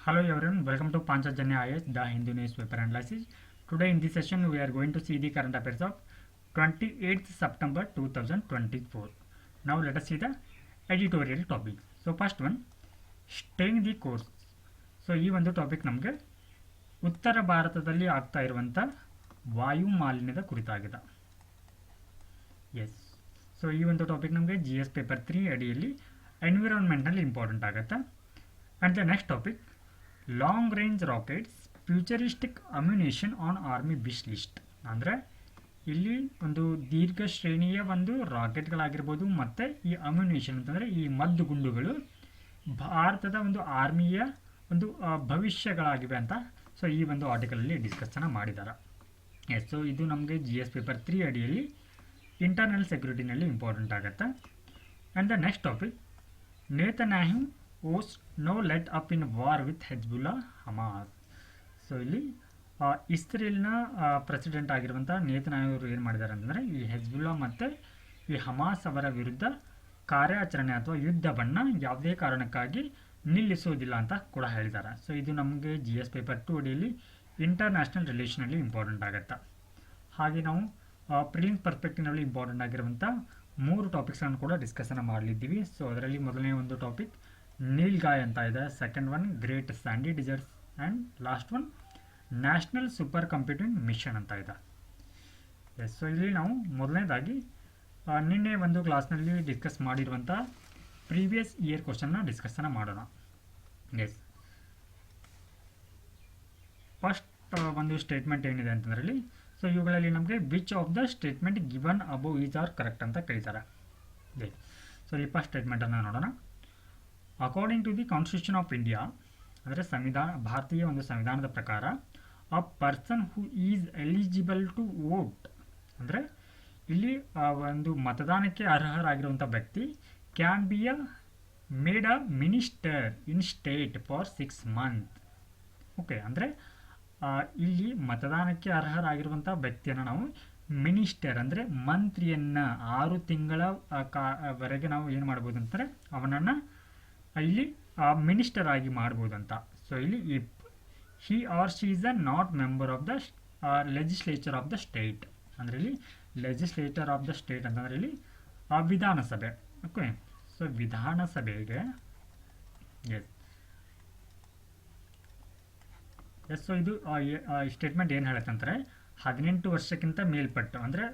Hello everyone, welcome to Panchajanya IAS, the Hindu newspaper analysis. Today in this session we are going to see the current affairs of 28th September 2024. Now let us see the editorial topics. So first one, staying the course. So ಈ ಒಂದು topic ನಮಗೆ ಉತ್ತರ ಭಾರತದಲ್ಲಿ ಆಗ್ತಾ ಇರುವಂಥ ವಾಯು ಮಾಲಿನ್ಯದ ಕುರಿತಾಗಿದೆ. S, so ಈ ಒಂದು ಟಾಪಿಕ್ ನಮಗೆ GS ಪೇಪರ್ 3 ಅಡಿಯಲ್ಲಿ ಎನ್ವಿರಾನ್ಮೆಂಟ್ನಲ್ಲಿ ಇಂಪಾರ್ಟೆಂಟ್ ಆಗುತ್ತೆ. And the next topic, long range rockets futuristic ammunition on army wish list. ಅಂದರೆ ಇಲ್ಲಿ ಒಂದು ದೀರ್ಘ ಶ್ರೇಣಿಯ ಒಂದು ರಾಕೆಟ್ಗಳಾಗಿರ್ಬೋದು ಮತ್ತು ಈ ಅಮ್ಯುನೇಷನ್ ಅಂತಂದರೆ ಈ ಮದ್ದು ಗುಂಡುಗಳು ಭಾರತದ ಒಂದು ಆರ್ಮಿಯ ಒಂದು ಭವಿಷ್ಯಗಳಾಗಿವೆ ಅಂತ ಸೊ ಈ ಒಂದು ಆರ್ಟಿಕಲಲ್ಲಿ ಡಿಸ್ಕಸ್ಸನ್ನು ಮಾಡಿದ್ದಾರೆ. ಎಸ್, ಸೊ ಇದು ನಮಗೆ GS ಪೇಪರ್ 3 ಅಡಿಯಲ್ಲಿ ಇಂಟರ್ನಲ್ ಸೆಕ್ಯೂರಿಟಿನಲ್ಲಿ ಇಂಪಾರ್ಟೆಂಟ್ ಆಗುತ್ತೆ. And the next topic, Netanyahu vows no let up in war with Hezbollah Hamas. So ಇಲ್ಲಿ ಇಸ್ರೇಲ್ನ ಪ್ರೆಸಿಡೆಂಟ್ ಆಗಿರುವಂಥ ನೇತನ್ಯಾಹು ಅವರು ಏನು ಮಾಡಿದ್ದಾರೆ ಅಂತಂದರೆ ಈ ಹೆಜ್ಬುಲ್ಲಾ ಮತ್ತು ಈ ಹಮಾಸ್ ಅವರ ವಿರುದ್ಧ ಕಾರ್ಯಾಚರಣೆ ಅಥವಾ ಯುದ್ಧವನ್ನು ಯಾವುದೇ ಕಾರಣಕ್ಕಾಗಿ ನಿಲ್ಲಿಸೋದಿಲ್ಲ ಅಂತ ಕೂಡ ಹೇಳಿದ್ದಾರೆ. ಸೊ ಇದು ನಮಗೆ GS ಪೇಪರ್ 2 ಅಡಿಯಲ್ಲಿ ಇಂಟರ್ನ್ಯಾಷನಲ್ ರಿಲೇಷನಲ್ಲಿ ಇಂಪಾರ್ಟೆಂಟ್ ಆಗುತ್ತೆ. ಹಾಗೆ ನಾವು ಪ್ರಿಲಿಮ್ಸ್ ಪರ್ಸ್ಪೆಕ್ಟಿವ್ನಲ್ಲಿ ಇಂಪಾರ್ಟೆಂಟ್ ಆಗಿರುವಂಥ 3 ಟಾಪಿಕ್ಸನ್ನು ಕೂಡ ಡಿಸ್ಕಸನ್ನು ಮಾಡಲಿದ್ದೀವಿ. ಸೊ ಅದರಲ್ಲಿ ಮೊದಲನೇ ಒಂದು ಟಾಪಿಕ್ ನೀಲ್ಗಾಯ್ ಅಂತ ಇದೆ, second one great sandy deserts, and last one national super computing mission ಅಂತ ಇದೆ. ಎಸ್, ಸೊ ಇಲ್ಲಿ ನಾವು ಮೊದಲನೇದಾಗಿ ನಿನ್ನೆ ಒಂದು ಕ್ಲಾಸ್ನಲ್ಲಿ ಡಿಸ್ಕಸ್ ಮಾಡಿರುವಂಥ ಪ್ರೀವಿಯಸ್ ಇಯರ್ ಕ್ವಶನ್ನ ಡಿಸ್ಕಸ್ಸನ್ನು ಮಾಡೋಣ. ಎಸ್, ಫಸ್ಟ್ ಒಂದು ಸ್ಟೇಟ್ಮೆಂಟ್ ಏನಿದೆ ಅಂತಂದ್ರಲ್ಲಿ, ಸೊ ಇವುಗಳಲ್ಲಿ ನಮಗೆ which of the statement given above is are correct ಅಂತ ಕೇಳಿದ್ದಾರೆ. ಸೊ ಈ ಫಸ್ಟ್ ಸ್ಟೇಟ್ಮೆಂಟನ್ನು ನೋಡೋಣ. According to the constitution of India, ಅಂದರೆ ಭಾರತೀಯ ಒಂದು ಸಂವಿಧಾನದ ಪ್ರಕಾರ, a person who is eligible to vote, ಅಂದರೆ ಇಲ್ಲಿ ಒಂದು ಮತದಾನಕ್ಕೆ ಅರ್ಹರಾಗಿರುವಂಥ ವ್ಯಕ್ತಿ can be made a minister in state for 6 months. Okay, ಅಂದರೆ ಇಲ್ಲಿ ಮತದಾನಕ್ಕೆ ಅರ್ಹರಾಗಿರುವಂಥ ವ್ಯಕ್ತಿಯನ್ನು ನಾವು ಮಿನಿಸ್ಟರ್ ಅಂದರೆ ಮಂತ್ರಿಯನ್ನು 6 ತಿಂಗಳ ವರೆಗೆ ನಾವು ಏನು ಮಾಡ್ಬೋದು ಅಂತಾರೆ, ಅವನನ್ನು ಇಲ್ಲಿ ಮಿನಿಸ್ಟರ್ ಆಗಿ ಮಾಡ್ಬೋದು ಅಂತ. ಸೊ ಇಲ್ಲಿ if he or she is a not member of the legislature of the state, ಅಂದರೆ ಇಲ್ಲಿ ಲೆಜಿಸ್ಲೇಚರ್ ಆಫ್ ದ ಸ್ಟೇಟ್ ಅಂತಂದರೆ ಇಲ್ಲಿ ವಿಧಾನಸಭೆ. ಓಕೆ, ಸೊ ವಿಧಾನಸಭೆಗೆ ಎಸ್ ಸೊ ಇದು ಸ್ಟೇಟ್ಮೆಂಟ್ ಏನು ಹೇಳುತ್ತೆ ಅಂದರೆ 18 ವರ್ಷಕ್ಕಿಂತ ಮೇಲ್ಪಟ್ಟು ಅಂದರೆ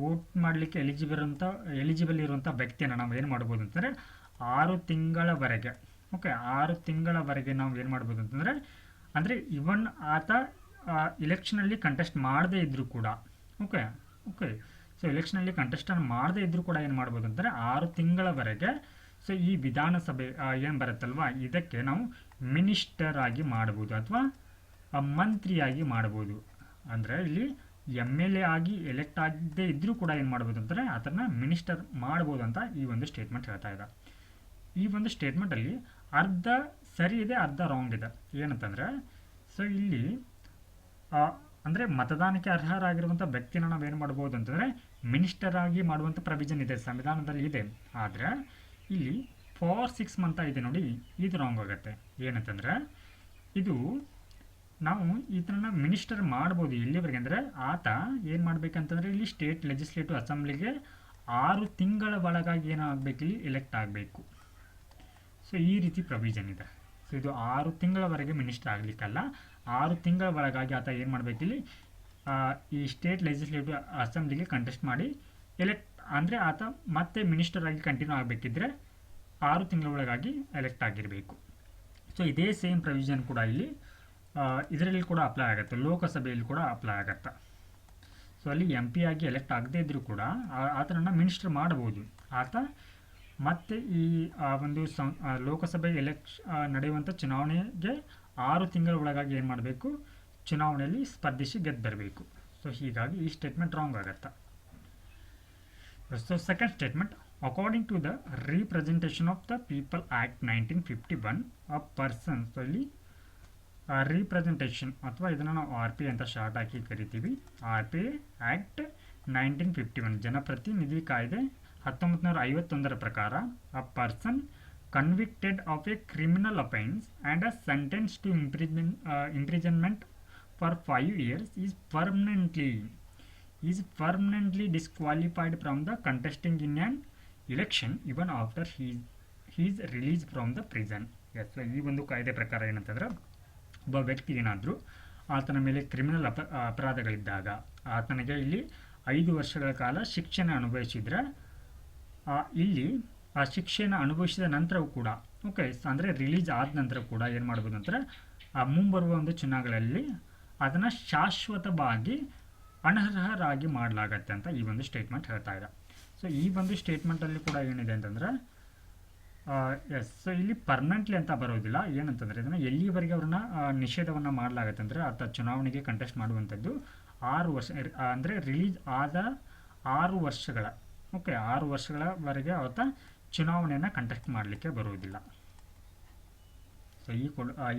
ವೋಟ್ ಮಾಡಲಿಕ್ಕೆ ಎಲಿಜಿಬಲ್ ಇರುವಂಥ ವ್ಯಕ್ತಿಯನ್ನು ನಾವು ಏನು ಮಾಡ್ಬೋದು ಅಂತಂದರೆ 6 ತಿಂಗಳವರೆಗೆ. ಓಕೆ, 6 ತಿಂಗಳವರೆಗೆ ನಾವು ಏನು ಮಾಡ್ಬೋದು ಅಂತಂದರೆ, ಅಂದರೆ ಇವನ್ ಆತ ಇಲೆಕ್ಷನಲ್ಲಿ ಕಂಟೆಸ್ಟ್ ಮಾಡದೇ ಇದ್ದರೂ ಕೂಡ, ಓಕೆ ಓಕೆ ಸೊ ಎಲೆಕ್ಷನಲ್ಲಿ ಕಂಟೆಸ್ಟನ್ನು ಮಾಡದೇ ಇದ್ದರೂ ಕೂಡ ಏನು ಮಾಡ್ಬೋದು ಅಂತಾರೆ 6 ತಿಂಗಳವರೆಗೆ. ಸೊ ಈ ವಿಧಾನಸಭೆ ಏನು ಬರುತ್ತಲ್ವ, ಇದಕ್ಕೆ ನಾವು ಮಿನಿಸ್ಟರ್ ಆಗಿ ಮಾಡ್ಬೋದು ಅಥವಾ ಮಂತ್ರಿಯಾಗಿ ಮಾಡ್ಬೋದು. ಅಂದರೆ ಇಲ್ಲಿ MLA ಆಗಿ ಎಲೆಕ್ಟ್ ಆಗದೇ ಇದ್ದರೂ ಕೂಡ ಏನು ಮಾಡ್ಬೋದು ಅಂತಾರೆ, ಅದನ್ನು ಮಿನಿಸ್ಟರ್ ಮಾಡ್ಬೋದು ಅಂತ ಈ ಒಂದು ಸ್ಟೇಟ್ಮೆಂಟ್ ಹೇಳ್ತಾ ಇದೆ. ಈ ಒಂದು ಸ್ಟೇಟ್ಮೆಂಟಲ್ಲಿ ಅರ್ಧ ಸರಿ ಇದೆ, ಅರ್ಧ ರಾಂಗ್ ಇದೆ. ಏನಂತಂದರೆ, ಸೊ ಇಲ್ಲಿ ಅಂದರೆ ಮತದಾನಕ್ಕೆ ಅರ್ಹರಾಗಿರುವಂಥ ವ್ಯಕ್ತಿನ ನಾವು ಏನು ಮಾಡ್ಬೋದು ಅಂತಂದರೆ ಮಿನಿಸ್ಟರ್ ಆಗಿ ಮಾಡುವಂಥ ಪ್ರೊವಿಷನ್ ಇದೆ, ಸಂವಿಧಾನದಲ್ಲಿ ಇದೆ. ಆದರೆ ಇಲ್ಲಿ ಫಾರ್ 6 months ಇದೆ ನೋಡಿ, ಇದು ರಾಂಗ್ ಆಗುತ್ತೆ. ಏನಂತಂದರೆ ಇದು ನಾವು ಈತನ ಮಿನಿಸ್ಟರ್ ಮಾಡ್ಬೋದು ಎಲ್ಲಿವರೆಗೆ ಅಂದರೆ ಆತ ಏನು ಮಾಡಬೇಕಂತಂದರೆ ಇಲ್ಲಿ ಸ್ಟೇಟ್ ಲೆಜಿಸ್ಲೇಟಿವ್ ಅಸೆಂಬ್ಲಿಗೆ 6 ತಿಂಗಳ ಒಳಗಾಗಿ ಏನಾಗಬೇಕು, ಇಲ್ಲಿ ಎಲೆಕ್ಟ್ ಆಗಬೇಕು. ಸೊ ಈ ರೀತಿ ಪ್ರೊವಿಷನ್ ಇದೆ. ಸೊ ಇದು 6 ತಿಂಗಳವರೆಗೆ ಮಿನಿಸ್ಟರ್ ಆಗಲಿಕ್ಕಲ್ಲ, 6 ತಿಂಗಳ ಒಳಗಾಗಿ ಆತ ಏನು ಮಾಡಬೇಕು, ಇಲ್ಲಿ ಈ ಸ್ಟೇಟ್ ಲೆಜಿಸ್ಲೇಟಿವ್ ಅಸೆಂಬ್ಲಿಗೆ ಕಂಟೆಸ್ಟ್ ಮಾಡಿ ಎಲೆಕ್ಟ್, ಅಂದರೆ ಆತ ಮತ್ತೆ ಮಿನಿಸ್ಟರ್ ಆಗಿ ಕಂಟಿನ್ಯೂ ಆಗಬೇಕಿದ್ರೆ 6 ತಿಂಗಳ ಒಳಗಾಗಿ ಎಲೆಕ್ಟ್ ಆಗಿರಬೇಕು. ಸೊ ಇದೇ ಸೇಮ್ ಪ್ರೊವಿಷನ್ ಕೂಡ ಇಲ್ಲಿ ಇದರಲ್ಲಿ ಕೂಡ ಅಪ್ಲೈ ಆಗುತ್ತೆ, ಲೋಕಸಭೆಯಲ್ಲಿ ಕೂಡ ಅಪ್ಲೈ ಆಗುತ್ತೆ. ಸೊ ಅಲ್ಲಿ MP ಆಗಿ ಎಲೆಕ್ಟ್ ಆಗದೇ ಇದ್ದರೂ ಕೂಡ ಆತನನ್ನು ಮಿನಿಸ್ಟರ್ ಮಾಡಬಹುದು. ಆತ ಮತ್ತು ಈ ಒಂದು ಲೋಕಸಭೆ ನಡೆಯುವಂಥ ಚುನಾವಣೆಗೆ 6 ತಿಂಗಳ ಒಳಗಾಗಿ ಏನು ಮಾಡಬೇಕು, ಚುನಾವಣೆಯಲ್ಲಿ ಸ್ಪರ್ಧಿಸಿ ಗೆದ್ದು ಬರಬೇಕು. ಸೊ ಹೀಗಾಗಿ ಈ ಸ್ಟೇಟ್ಮೆಂಟ್ ರಾಂಗ್ ಆಗುತ್ತೆ. So second statement, according to the representation of the people act 1951 a person. So ಇಲ್ಲಿ ರೀಪ್ರೆಸೆಂಟೇಷನ್ ಅಥವಾ ಇದನ್ನು ನಾವು RPA ಅಂತ ಶಾರ್ಟ್ ಹಾಕಿ ಕರಿತೀವಿ. RPA ಆ್ಯಕ್ಟ್ 1951 ಜನಪ್ರತಿನಿಧಿ ಕಾಯ್ದೆ 1951 ಪ್ರಕಾರ a person convicted of a criminal offense and is sentenced to imprisonment for 5 years is permanently disqualified from the contesting in an election even after he is released from the prison. Yes, ಈ ಒಂದು ಕಾಯ್ದೆ ಪ್ರಕಾರ ಏನಂತಂದ್ರೆ ಒಬ್ಬ ವ್ಯಕ್ತಿ ಏನಾದರೂ ಆತನ ಮೇಲೆ ಕ್ರಿಮಿನಲ್ ಅಪರಾಧಗಳಿದ್ದಾಗ ಆತನಿಗೆ ಇಲ್ಲಿ 5 ವರ್ಷಗಳ ಕಾಲ ಶಿಕ್ಷೆನ ಅನುಭವಿಸಿದ್ರೆ ಇಲ್ಲಿ ಆ ಶಿಕ್ಷೆನ ಅನುಭವಿಸಿದ ನಂತರವೂ ಕೂಡ ಓಕೆ ಅಂದರೆ ರಿಲೀಸ್ ಆದ ನಂತರ ಕೂಡ ಏನು ಮಾಡ್ಬೋದು ಅಂದರೆ ಮುಂಬರುವ ಒಂದು ಚುನಾವಣೆಗಳಲ್ಲಿ ಅದನ್ನು ಶಾಶ್ವತವಾಗಿ ಅನರ್ಹರಾಗಿ ಮಾಡಲಾಗತ್ತೆ ಅಂತ ಈ ಒಂದು ಸ್ಟೇಟ್ಮೆಂಟ್ ಹೇಳ್ತಾ ಇದೆ. ಸೊ ಈ ಒಂದು ಸ್ಟೇಟ್ಮೆಂಟಲ್ಲಿ ಕೂಡ ಏನಿದೆ ಅಂತಂದರೆ ಎಸ್, ಸೊ ಇಲ್ಲಿ ಪರ್ಮನೆಂಟ್ಲಿ ಅಂತ ಬರೋದಿಲ್ಲ. ಏನಂತಂದರೆ ಇದನ್ನು ಎಲ್ಲಿವರೆಗೆ ಅವ್ರನ್ನ ನಿಷೇಧವನ್ನು ಮಾಡಲಾಗತ್ತೆ ಅಂದರೆ ಆತ ಚುನಾವಣೆಗೆ ಕಂಟೆಸ್ಟ್ ಮಾಡುವಂಥದ್ದು 6 ವರ್ಷ ಅಂದರೆ ರಿಲೀಸ್ ಆದ 6 ವರ್ಷಗಳ 6 ವರ್ಷಗಳವರೆಗೆ ಆತ ಚುನಾವಣೆಯನ್ನು ಕಂಟೆಸ್ಟ್ ಮಾಡಲಿಕ್ಕೆ ಬರುವುದಿಲ್ಲ. ಸೊ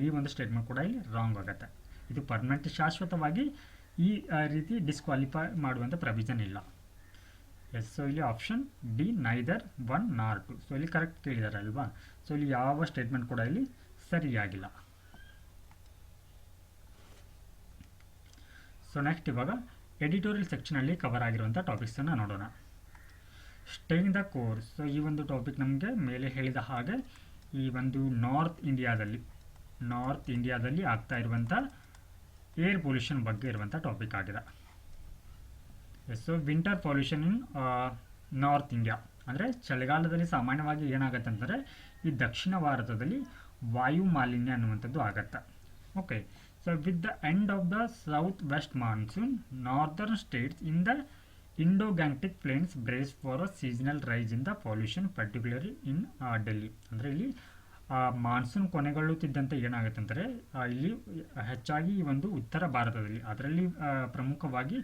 ಈ ಒಂದು ಸ್ಟೇಟ್ಮೆಂಟ್ ಕೂಡ ಇಲ್ಲಿ ರಾಂಗ್ ಆಗುತ್ತೆ. ಇದು ಪರ್ಮನೆಂಟ್ ಶಾಶ್ವತವಾಗಿ ಈ ರೀತಿ ಡಿಸ್ಕ್ವಾಲಿಫೈ ಮಾಡುವಂಥ ಪ್ರೊವಿಷನ್ ಇಲ್ಲ. ಎಸ್, ಸೊ ಇಲ್ಲಿ option D neither 1 nor 2. So ಇಲ್ಲಿ ಕರೆಕ್ಟ್ ಕೇಳಿದ್ದಾರೆ ಅಲ್ವಾ. ಸೊ ಇಲ್ಲಿ ಯಾವ ಸ್ಟೇಟ್ಮೆಂಟ್ ಕೂಡ ಇಲ್ಲಿ ಸರಿಯಾಗಿಲ್ಲ. ಸೊ ನೆಕ್ಸ್ಟ್ ಇವಾಗ ಎಡಿಟೋರಿಯಲ್ ಸೆಕ್ಷನಲ್ಲಿ ಕವರ್ ಆಗಿರುವಂಥ ಟಾಪಿಕ್ಸನ್ನು ನೋಡೋಣ. Staying the course. ಸೊ ಈ ಒಂದು ಟಾಪಿಕ್ ನಮಗೆ ಮೇಲೆ ಹೇಳಿದ ಹಾಗೆ ಈ ಒಂದು ನಾರ್ತ್ ಇಂಡಿಯಾದಲ್ಲಿ ಆಗ್ತಾ ಇರುವಂಥ ಏರ್ ಪೊಲ್ಯೂಷನ್ ಬಗ್ಗೆ ಇರುವಂಥ ಟಾಪಿಕ್ ಆಗಿದೆ. Yes, so winter pollution in north India ಅಂದರೆ ಚಳಿಗಾಲದಲ್ಲಿ ಸಾಮಾನ್ಯವಾಗಿ ಏನಾಗುತ್ತೆ ಅಂತಂದರೆ ಈ ದಕ್ಷಿಣ ಭಾರತದಲ್ಲಿ ವಾಯು ಮಾಲಿನ್ಯ ಅನ್ನುವಂಥದ್ದು ಆಗತ್ತೆ. Okay, so with the end of the south west monsoon northern states in the Indo Gangetic plains brace for a seasonal rise in the pollution particularly in Delhi. ಅಂದರೆ ಇಲ್ಲಿ ಮಾನ್ಸೂನ್ ಕೊನೆಗೊಳ್ಳುತ್ತಿದ್ದಂತೆ ಏನಾಗುತ್ತೆ ಅಂದರೆ ಇಲ್ಲಿ ಹೆಚ್ಚಾಗಿ ಈ ಒಂದು ಉತ್ತರ ಭಾರತದಲ್ಲಿ ಅದರಲ್ಲಿ ಪ್ರಮುಖವಾಗಿ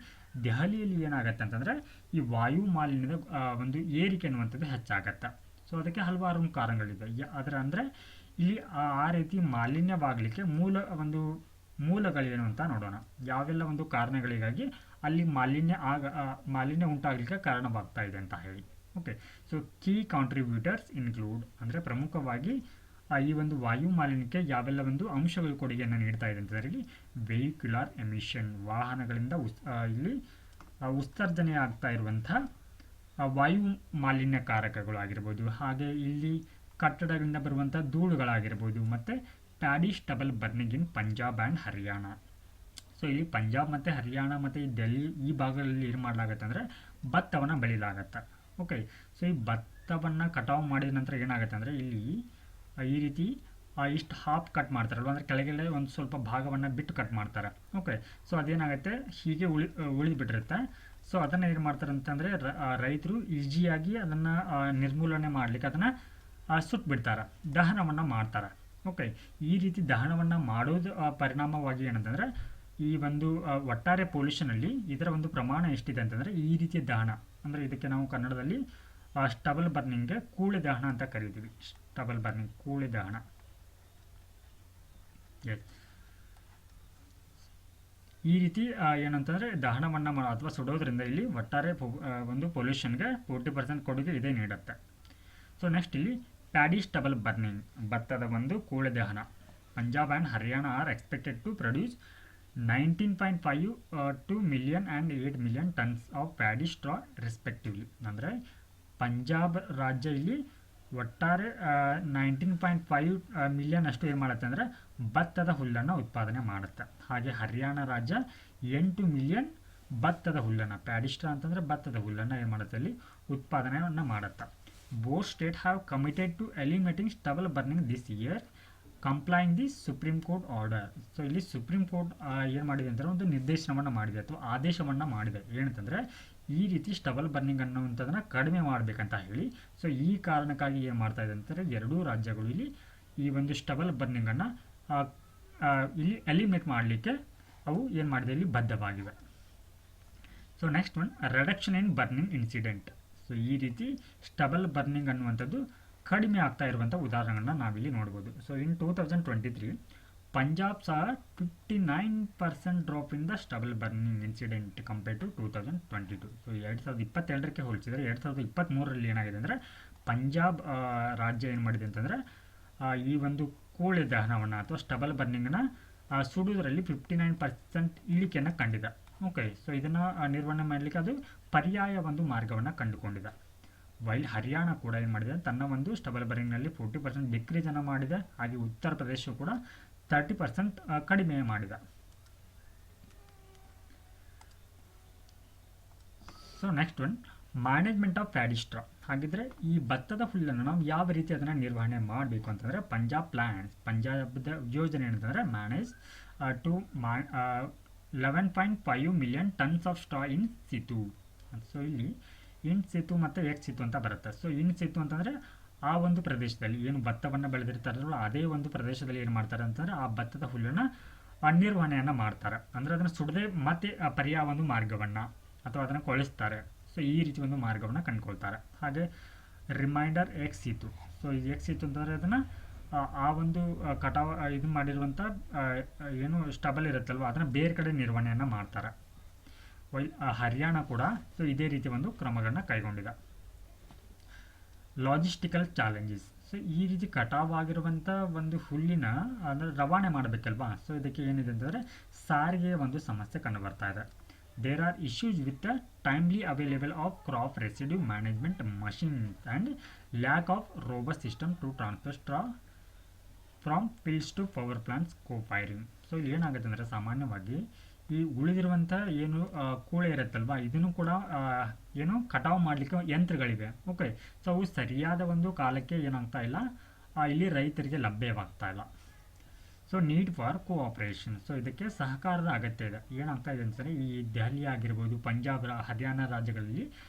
ದೆಹಲಿಯಲ್ಲಿ ಏನಾಗುತ್ತೆ ಅಂತಂದರೆ ಈ ವಾಯು ಮಾಲಿನ್ಯದ ಒಂದು ಏರಿಕೆ ಅನ್ನುವಂಥದ್ದು ಹೆಚ್ಚಾಗತ್ತೆ. ಸೊ ಅದಕ್ಕೆ ಹಲವಾರು ಕಾರಣಗಳಿದೆ. ಅದರ ಅಂದರೆ ಇಲ್ಲಿ ಆ ರೀತಿ ಮಾಲಿನ್ಯವಾಗಲಿಕ್ಕೆ ಮೂಲಗಳೇನು ಅಂತ ನೋಡೋಣ. ಯಾವೆಲ್ಲ ಒಂದು ಕಾರಣಗಳಿಗಾಗಿ ಅಲ್ಲಿ ಮಾಲಿನ್ಯ ಉಂಟಾಗಲಿಕ್ಕೆ ಕಾರಣವಾಗ್ತಾ ಇದೆ ಅಂತ ಹೇಳಿ. Okay, so key contributors include ಅಂದರೆ ಪ್ರಮುಖವಾಗಿ ಈ ಒಂದು ವಾಯು ಮಾಲಿನ್ಯಕ್ಕೆ ಯಾವೆಲ್ಲ ಒಂದು ಅಂಶಗಳು ಕೊಡುಗೆಯನ್ನು ನೀಡ್ತಾ ಇದೆ ಅಂತಂದರೆ ಇಲ್ಲಿ ವೆಹಿಕ್ಯುಲರ್ ಎಮಿಷನ್, ವಾಹನಗಳಿಂದ ಇಲ್ಲಿ ಉತ್ಸರ್ಜನೆ ಆಗ್ತಾ ಇರುವಂಥ ವಾಯು ಮಾಲಿನ್ಯಕಾರಕಗಳು ಆಗಿರ್ಬೋದು, ಹಾಗೆ ಇಲ್ಲಿ ಕಟ್ಟಡಗಳಿಂದ ಬರುವಂಥ ಧೂಳುಗಳಾಗಿರ್ಬೋದು, ಮತ್ತು paddy stubble burning in Punjab and Haryana. So ಇಲ್ಲಿ ಪಂಜಾಬ್ ಮತ್ತು ಹರಿಯಾಣ ಮತ್ತು ಈ ಡೆಲ್ಲಿ ಈ ಭಾಗಗಳಲ್ಲಿ ಏನು ಮಾಡಲಾಗತ್ತೆ ಅಂದರೆ ಭತ್ತವನ್ನು ಬೆಳೀಲಾಗತ್ತೆ. ಓಕೆ, ಸೊ ಈ ಭತ್ತವನ್ನು ಕಟಾವು ಮಾಡಿದ ನಂತರ ಏನಾಗುತ್ತೆ ಅಂದರೆ ಇಲ್ಲಿ ಈ ರೀತಿ ಇಷ್ಟು ಹಾಫ್ ಕಟ್ ಮಾಡ್ತಾರಲ್ವ, ಅಂದರೆ ಕೆಳಗಡೆ ಒಂದು ಸ್ವಲ್ಪ ಭಾಗವನ್ನು ಬಿಟ್ಟು ಕಟ್ ಮಾಡ್ತಾರೆ. ಓಕೆ, ಸೊ ಅದೇನಾಗುತ್ತೆ ಹೀಗೆ ಉಳಿದುಬಿಟ್ಟಿರುತ್ತೆ. ಸೊ ಅದನ್ನು ಏನು ಮಾಡ್ತಾರೆ ಅಂತಂದರೆ ರೈತರು ಈಸಿಯಾಗಿ ಅದನ್ನು ನಿರ್ಮೂಲನೆ ಮಾಡಲಿಕ್ಕೆ ಅದನ್ನು ಸುಟ್ಬಿಡ್ತಾರೆ, ದಹನವನ್ನು ಮಾಡ್ತಾರೆ. ಓಕೆ, ಈ ರೀತಿ ದಹನವನ್ನು ಮಾಡೋದು ಪರಿಣಾಮವಾಗಿ ಏನಂತಂದರೆ ಈ ಒಂದು ಒಟ್ಟಾರೆ ಪೊಲ್ಯೂಷನಲ್ಲಿ ಇದರ ಒಂದು ಪ್ರಮಾಣ ಎಷ್ಟಿದೆ ಅಂತಂದರೆ ಈ ರೀತಿಯ ದಹನ ಅಂದರೆ ಇದಕ್ಕೆ ನಾವು ಕನ್ನಡದಲ್ಲಿ ಸ್ಟಬಲ್ ಬರ್ನಿಂಗ್ಗೆ ಕೂಳೆ ದಹನ ಅಂತ ಕರೀತೀವಿ. ಸ್ಟಬಲ್ ಬರ್ನಿಂಗ್, ಕೂಳೆ ದಹನ. ಎಸ್, ಈ ರೀತಿ ಏನಂತಂದರೆ ದಹನವನ್ನು ಅಥವಾ ಸುಡೋದ್ರಿಂದ ಇಲ್ಲಿ ಒಟ್ಟಾರೆ ಒಂದು ಪೊಲ್ಯೂಷನ್ಗೆ 40% ಕೊಡುಗೆ ಇದೇ ನೀಡುತ್ತೆ. ಸೊ ನೆಕ್ಸ್ಟ್ ಇಲ್ಲಿ ಪ್ಯಾಡಿ ಸ್ಟಬಲ್ ಬರ್ನಿಂಗ್, ಭತ್ತದ ಒಂದು ಕೂಳೆ ದಹನ. Punjab and Haryana are expected to produce 19.52 million and 8 million tons of paddy straw respectively. ಅಂದರೆ ಪಂಜಾಬ್ ರಾಜ್ಯ ಇಲ್ಲಿ ಒಟ್ಟಾರೆ 19.5 ಮಿಲಿಯನ್ ಅಷ್ಟು ಏನು ಮಾಡುತ್ತೆ ಅಂದರೆ ಭತ್ತದ ಹುಲ್ಲನ್ನು ಉತ್ಪಾದನೆ ಮಾಡುತ್ತೆ. ಹಾಗೆ ಹರಿಯಾಣ ರಾಜ್ಯ 8 ಮಿಲಿಯನ್ ಭತ್ತದ ಹುಲ್ಲನ್ನು, ಪ್ಯಾಡಿ ಸ್ಟ್ರಾ ಅಂತಂದರೆ ಭತ್ತದ ಹುಲ್ಲನ್ನು ಏನು ಮಾಡುತ್ತೆ ಅಲ್ಲಿ ಉತ್ಪಾದನೆಯನ್ನು ಮಾಡುತ್ತೆ. Both state have committed to eliminating stubble burning this year complying the supreme court order. So ಇಲ್ಲಿ ಸುಪ್ರೀಂ ಕೋರ್ಟ್ ಏನು ಮಾಡಿದೆ ಅಂದರೆ ಒಂದು ನಿರ್ದೇಶನವನ್ನು ಮಾಡಿದೆ ಅಥವಾ ಆದೇಶವನ್ನು ಮಾಡಿದೆ. ಏನಂತಂದರೆ ಈ ರೀತಿ ಸ್ಟಬಲ್ ಬರ್ನಿಂಗ್ ಅನ್ನುವಂಥದ್ದನ್ನು ಕಡಿಮೆ ಮಾಡಬೇಕಂತ ಹೇಳಿ. ಸೊ ಈ ಕಾರಣಕ್ಕಾಗಿ ಏನು ಮಾಡ್ತಾ ಇದೆ ಅಂತಂದರೆ ಎರಡೂ ರಾಜ್ಯಗಳು ಇಲ್ಲಿ ಈ ಒಂದು ಸ್ಟಬಲ್ ಬರ್ನಿಂಗನ್ನು ಇಲ್ಲಿ ಎಲಿಮಿನೇಟ್ ಮಾಡಲಿಕ್ಕೆ ಅವು ಏನು ಮಾಡಿದೆ ಇಲ್ಲಿ ಬದ್ಧವಾಗಿವೆ. So next one reduction in burning incident. So ಈ ರೀತಿ ಸ್ಟಬಲ್ ಬರ್ನಿಂಗ್ ಅನ್ನುವಂಥದ್ದು ಕಡಿಮೆ ಆಗ್ತಾ ಇರುವಂಥ ಉದಾಹರಣೆಗಳನ್ನ ನಾವಿಲ್ಲಿ ನೋಡ್ಬೋದು. ಸೊ ಇನ್ 2023 ಪಂಜಾಬ್ ಸಹ 59% drop in the stubble burning incident compare to 2022. So 2022ಕ್ಕೆ ಹೋಲಿಸಿದರೆ 2023ರಲ್ಲಿ ಏನಾಗಿದೆ ಅಂದರೆ ಪಂಜಾಬ್ ರಾಜ್ಯ ಏನು ಮಾಡಿದೆ ಅಂತಂದರೆ ಈ ಒಂದು ಕೋಳಿ ದಹನವನ್ನು ಅಥವಾ ಸ್ಟಬಲ್ ಬರ್ನಿಂಗ್ನ ಸುಡುವುದರಲ್ಲಿ 59% ಇಳಿಕೆಯನ್ನು ಕಂಡಿದೆ. ಓಕೆ, ಸೊ ಇದನ್ನು ನಿರ್ವಹಣೆ ಮಾಡಲಿಕ್ಕೆ ಅದು ಪರ್ಯಾಯ ಒಂದು ಮಾರ್ಗವನ್ನು ಕಂಡುಕೊಂಡಿದೆ. ವೈಲ್ ಹರಿಯಾಣ ಕೂಡ ಏನು ಮಾಡಿದೆ, ತನ್ನ ಒಂದು ಸ್ಟಬಲ್ ಬರ್ನಿಂಗ್ನಲ್ಲಿ 40% ಡಿಕ್ರೀಸನ್ನು ಮಾಡಿದೆ. ಹಾಗೆ ಉತ್ತರ ಪ್ರದೇಶ ಕೂಡ 30% ಕಡಿಮೆ ಮಾಡಿದೆ. So next one, management of paddy straw. ಹಾಗಿದ್ರೆ ಈ ಭತ್ತದ ಹುಲ್ಲನ್ನು ನಾವು ಯಾವ ರೀತಿ ಅದನ್ನು ನಿರ್ವಹಣೆ ಮಾಡಬೇಕು ಅಂತಂದರೆ, ಪಂಜಾಬದ ಯೋಜನೆ ಏನಂತಂದರೆ manage to 11.5 million tons of straw in situ. So ಇಲ್ಲಿ ಇನ್ ಸಿತು ಮತ್ತು ಎಕ್ಸ್ ಸಿತು ಅಂತ ಬರುತ್ತೆ. ಸೊ ಇನ್ ಸಿತು ಅಂತಂದರೆ ಆ ಒಂದು ಪ್ರದೇಶದಲ್ಲಿ ಏನು ಭತ್ತವನ್ನು ಬೆಳೆದಿರ್ತಾರಲ್ಲ ಅದೇ ಒಂದು ಪ್ರದೇಶದಲ್ಲಿ ಏನು ಮಾಡ್ತಾರೆ ಅಂತಂದರೆ ಆ ಭತ್ತದ ಹುಲ್ಲನ್ನು ನಿರ್ವಹಣೆಯನ್ನು ಮಾಡ್ತಾರೆ. ಅಂದರೆ ಅದನ್ನು ಸುಡದೆ ಮತ್ತೆ ಪರ್ಯಾಯ ಒಂದು ಮಾರ್ಗವನ್ನು ಅಥವಾ ಅದನ್ನು ಕೊಳಿಸ್ತಾರೆ. ಸೊ ಈ ರೀತಿ ಒಂದು ಮಾರ್ಗವನ್ನು ಕಂಡುಕೊಳ್ತಾರೆ. ಹಾಗೆ ರಿಮೈಂಡರ್ ಎಕ್ಸ್ ಸಿತು. ಸೊ ಇದು ಎಕ್ಸ್ ಸಿತು ಅಂತಂದರೆ ಅದನ್ನು ಆ ಒಂದು ಕಟಾವು ಇದು ಮಾಡಿರುವಂಥ ಏನು ಸ್ಟಬಲ್ ಇರುತ್ತಲ್ವ ಅದನ್ನು ಬೇರೆ ಕಡೆ ನಿರ್ವಹಣೆಯನ್ನು ಮಾಡ್ತಾರೆ. ಹರಿಯಾಣ ಕೂಡ ಸೊ ಇದೇ ರೀತಿ ಒಂದು ಕ್ರಮಗಳನ್ನ ಕೈಗೊಂಡಿದೆ. Logistical challenges. ಸೊ ಈ ರೀತಿ ಕಟಾವಾಗಿರುವಂಥ ಒಂದು ಹುಲ್ಲಿನ ಅಂದರೆ ರವಾನೆ ಮಾಡಬೇಕಲ್ವಾ. ಸೊ ಇದಕ್ಕೆ ಏನಿದೆ ಅಂತಂದರೆ ಸಾರಿಗೆಯ ಒಂದು ಸಮಸ್ಯೆ ಕಂಡು ಬರ್ತಾ ಇದೆ. There are issues with the timely available of crop residue management machines and lack of robust system to transfer straw from fields to power plants co-firing. So ಇಲ್ಲಿ ಏನಾಗುತ್ತೆ ಅಂದರೆ ಸಾಮಾನ್ಯವಾಗಿ ಈ ಉಳಿದಿರುವಂಥ ಏನು ಕೂಳೆ ಇರುತ್ತಲ್ವ ಇದನ್ನು ಕೂಡ ಏನು ಕಟಾವು ಮಾಡಲಿಕ್ಕೆ ಯಂತ್ರಗಳಿವೆ. ಓಕೆ, ಸೊ ಅವು ಸರಿಯಾದ ಒಂದು ಕಾಲಕ್ಕೆ ಏನಾಗ್ತಾ ಇಲ್ಲ, ಇಲ್ಲಿ ರೈತರಿಗೆ ಲಭ್ಯವಾಗ್ತಾ ಇಲ್ಲ. So need for cooperation. So ಇದಕ್ಕೆ ಸಹಕಾರದ ಅಗತ್ಯ ಇದೆ. ಏನಾಗ್ತಾ ಇದೆ ಅಂತಂದರೆ ಈ ದೆಹಲಿ ಆಗಿರ್ಬೋದು, ಪಂಜಾಬ್, ಹರಿಯಾಣ ರಾಜ್ಯಗಳಲ್ಲಿ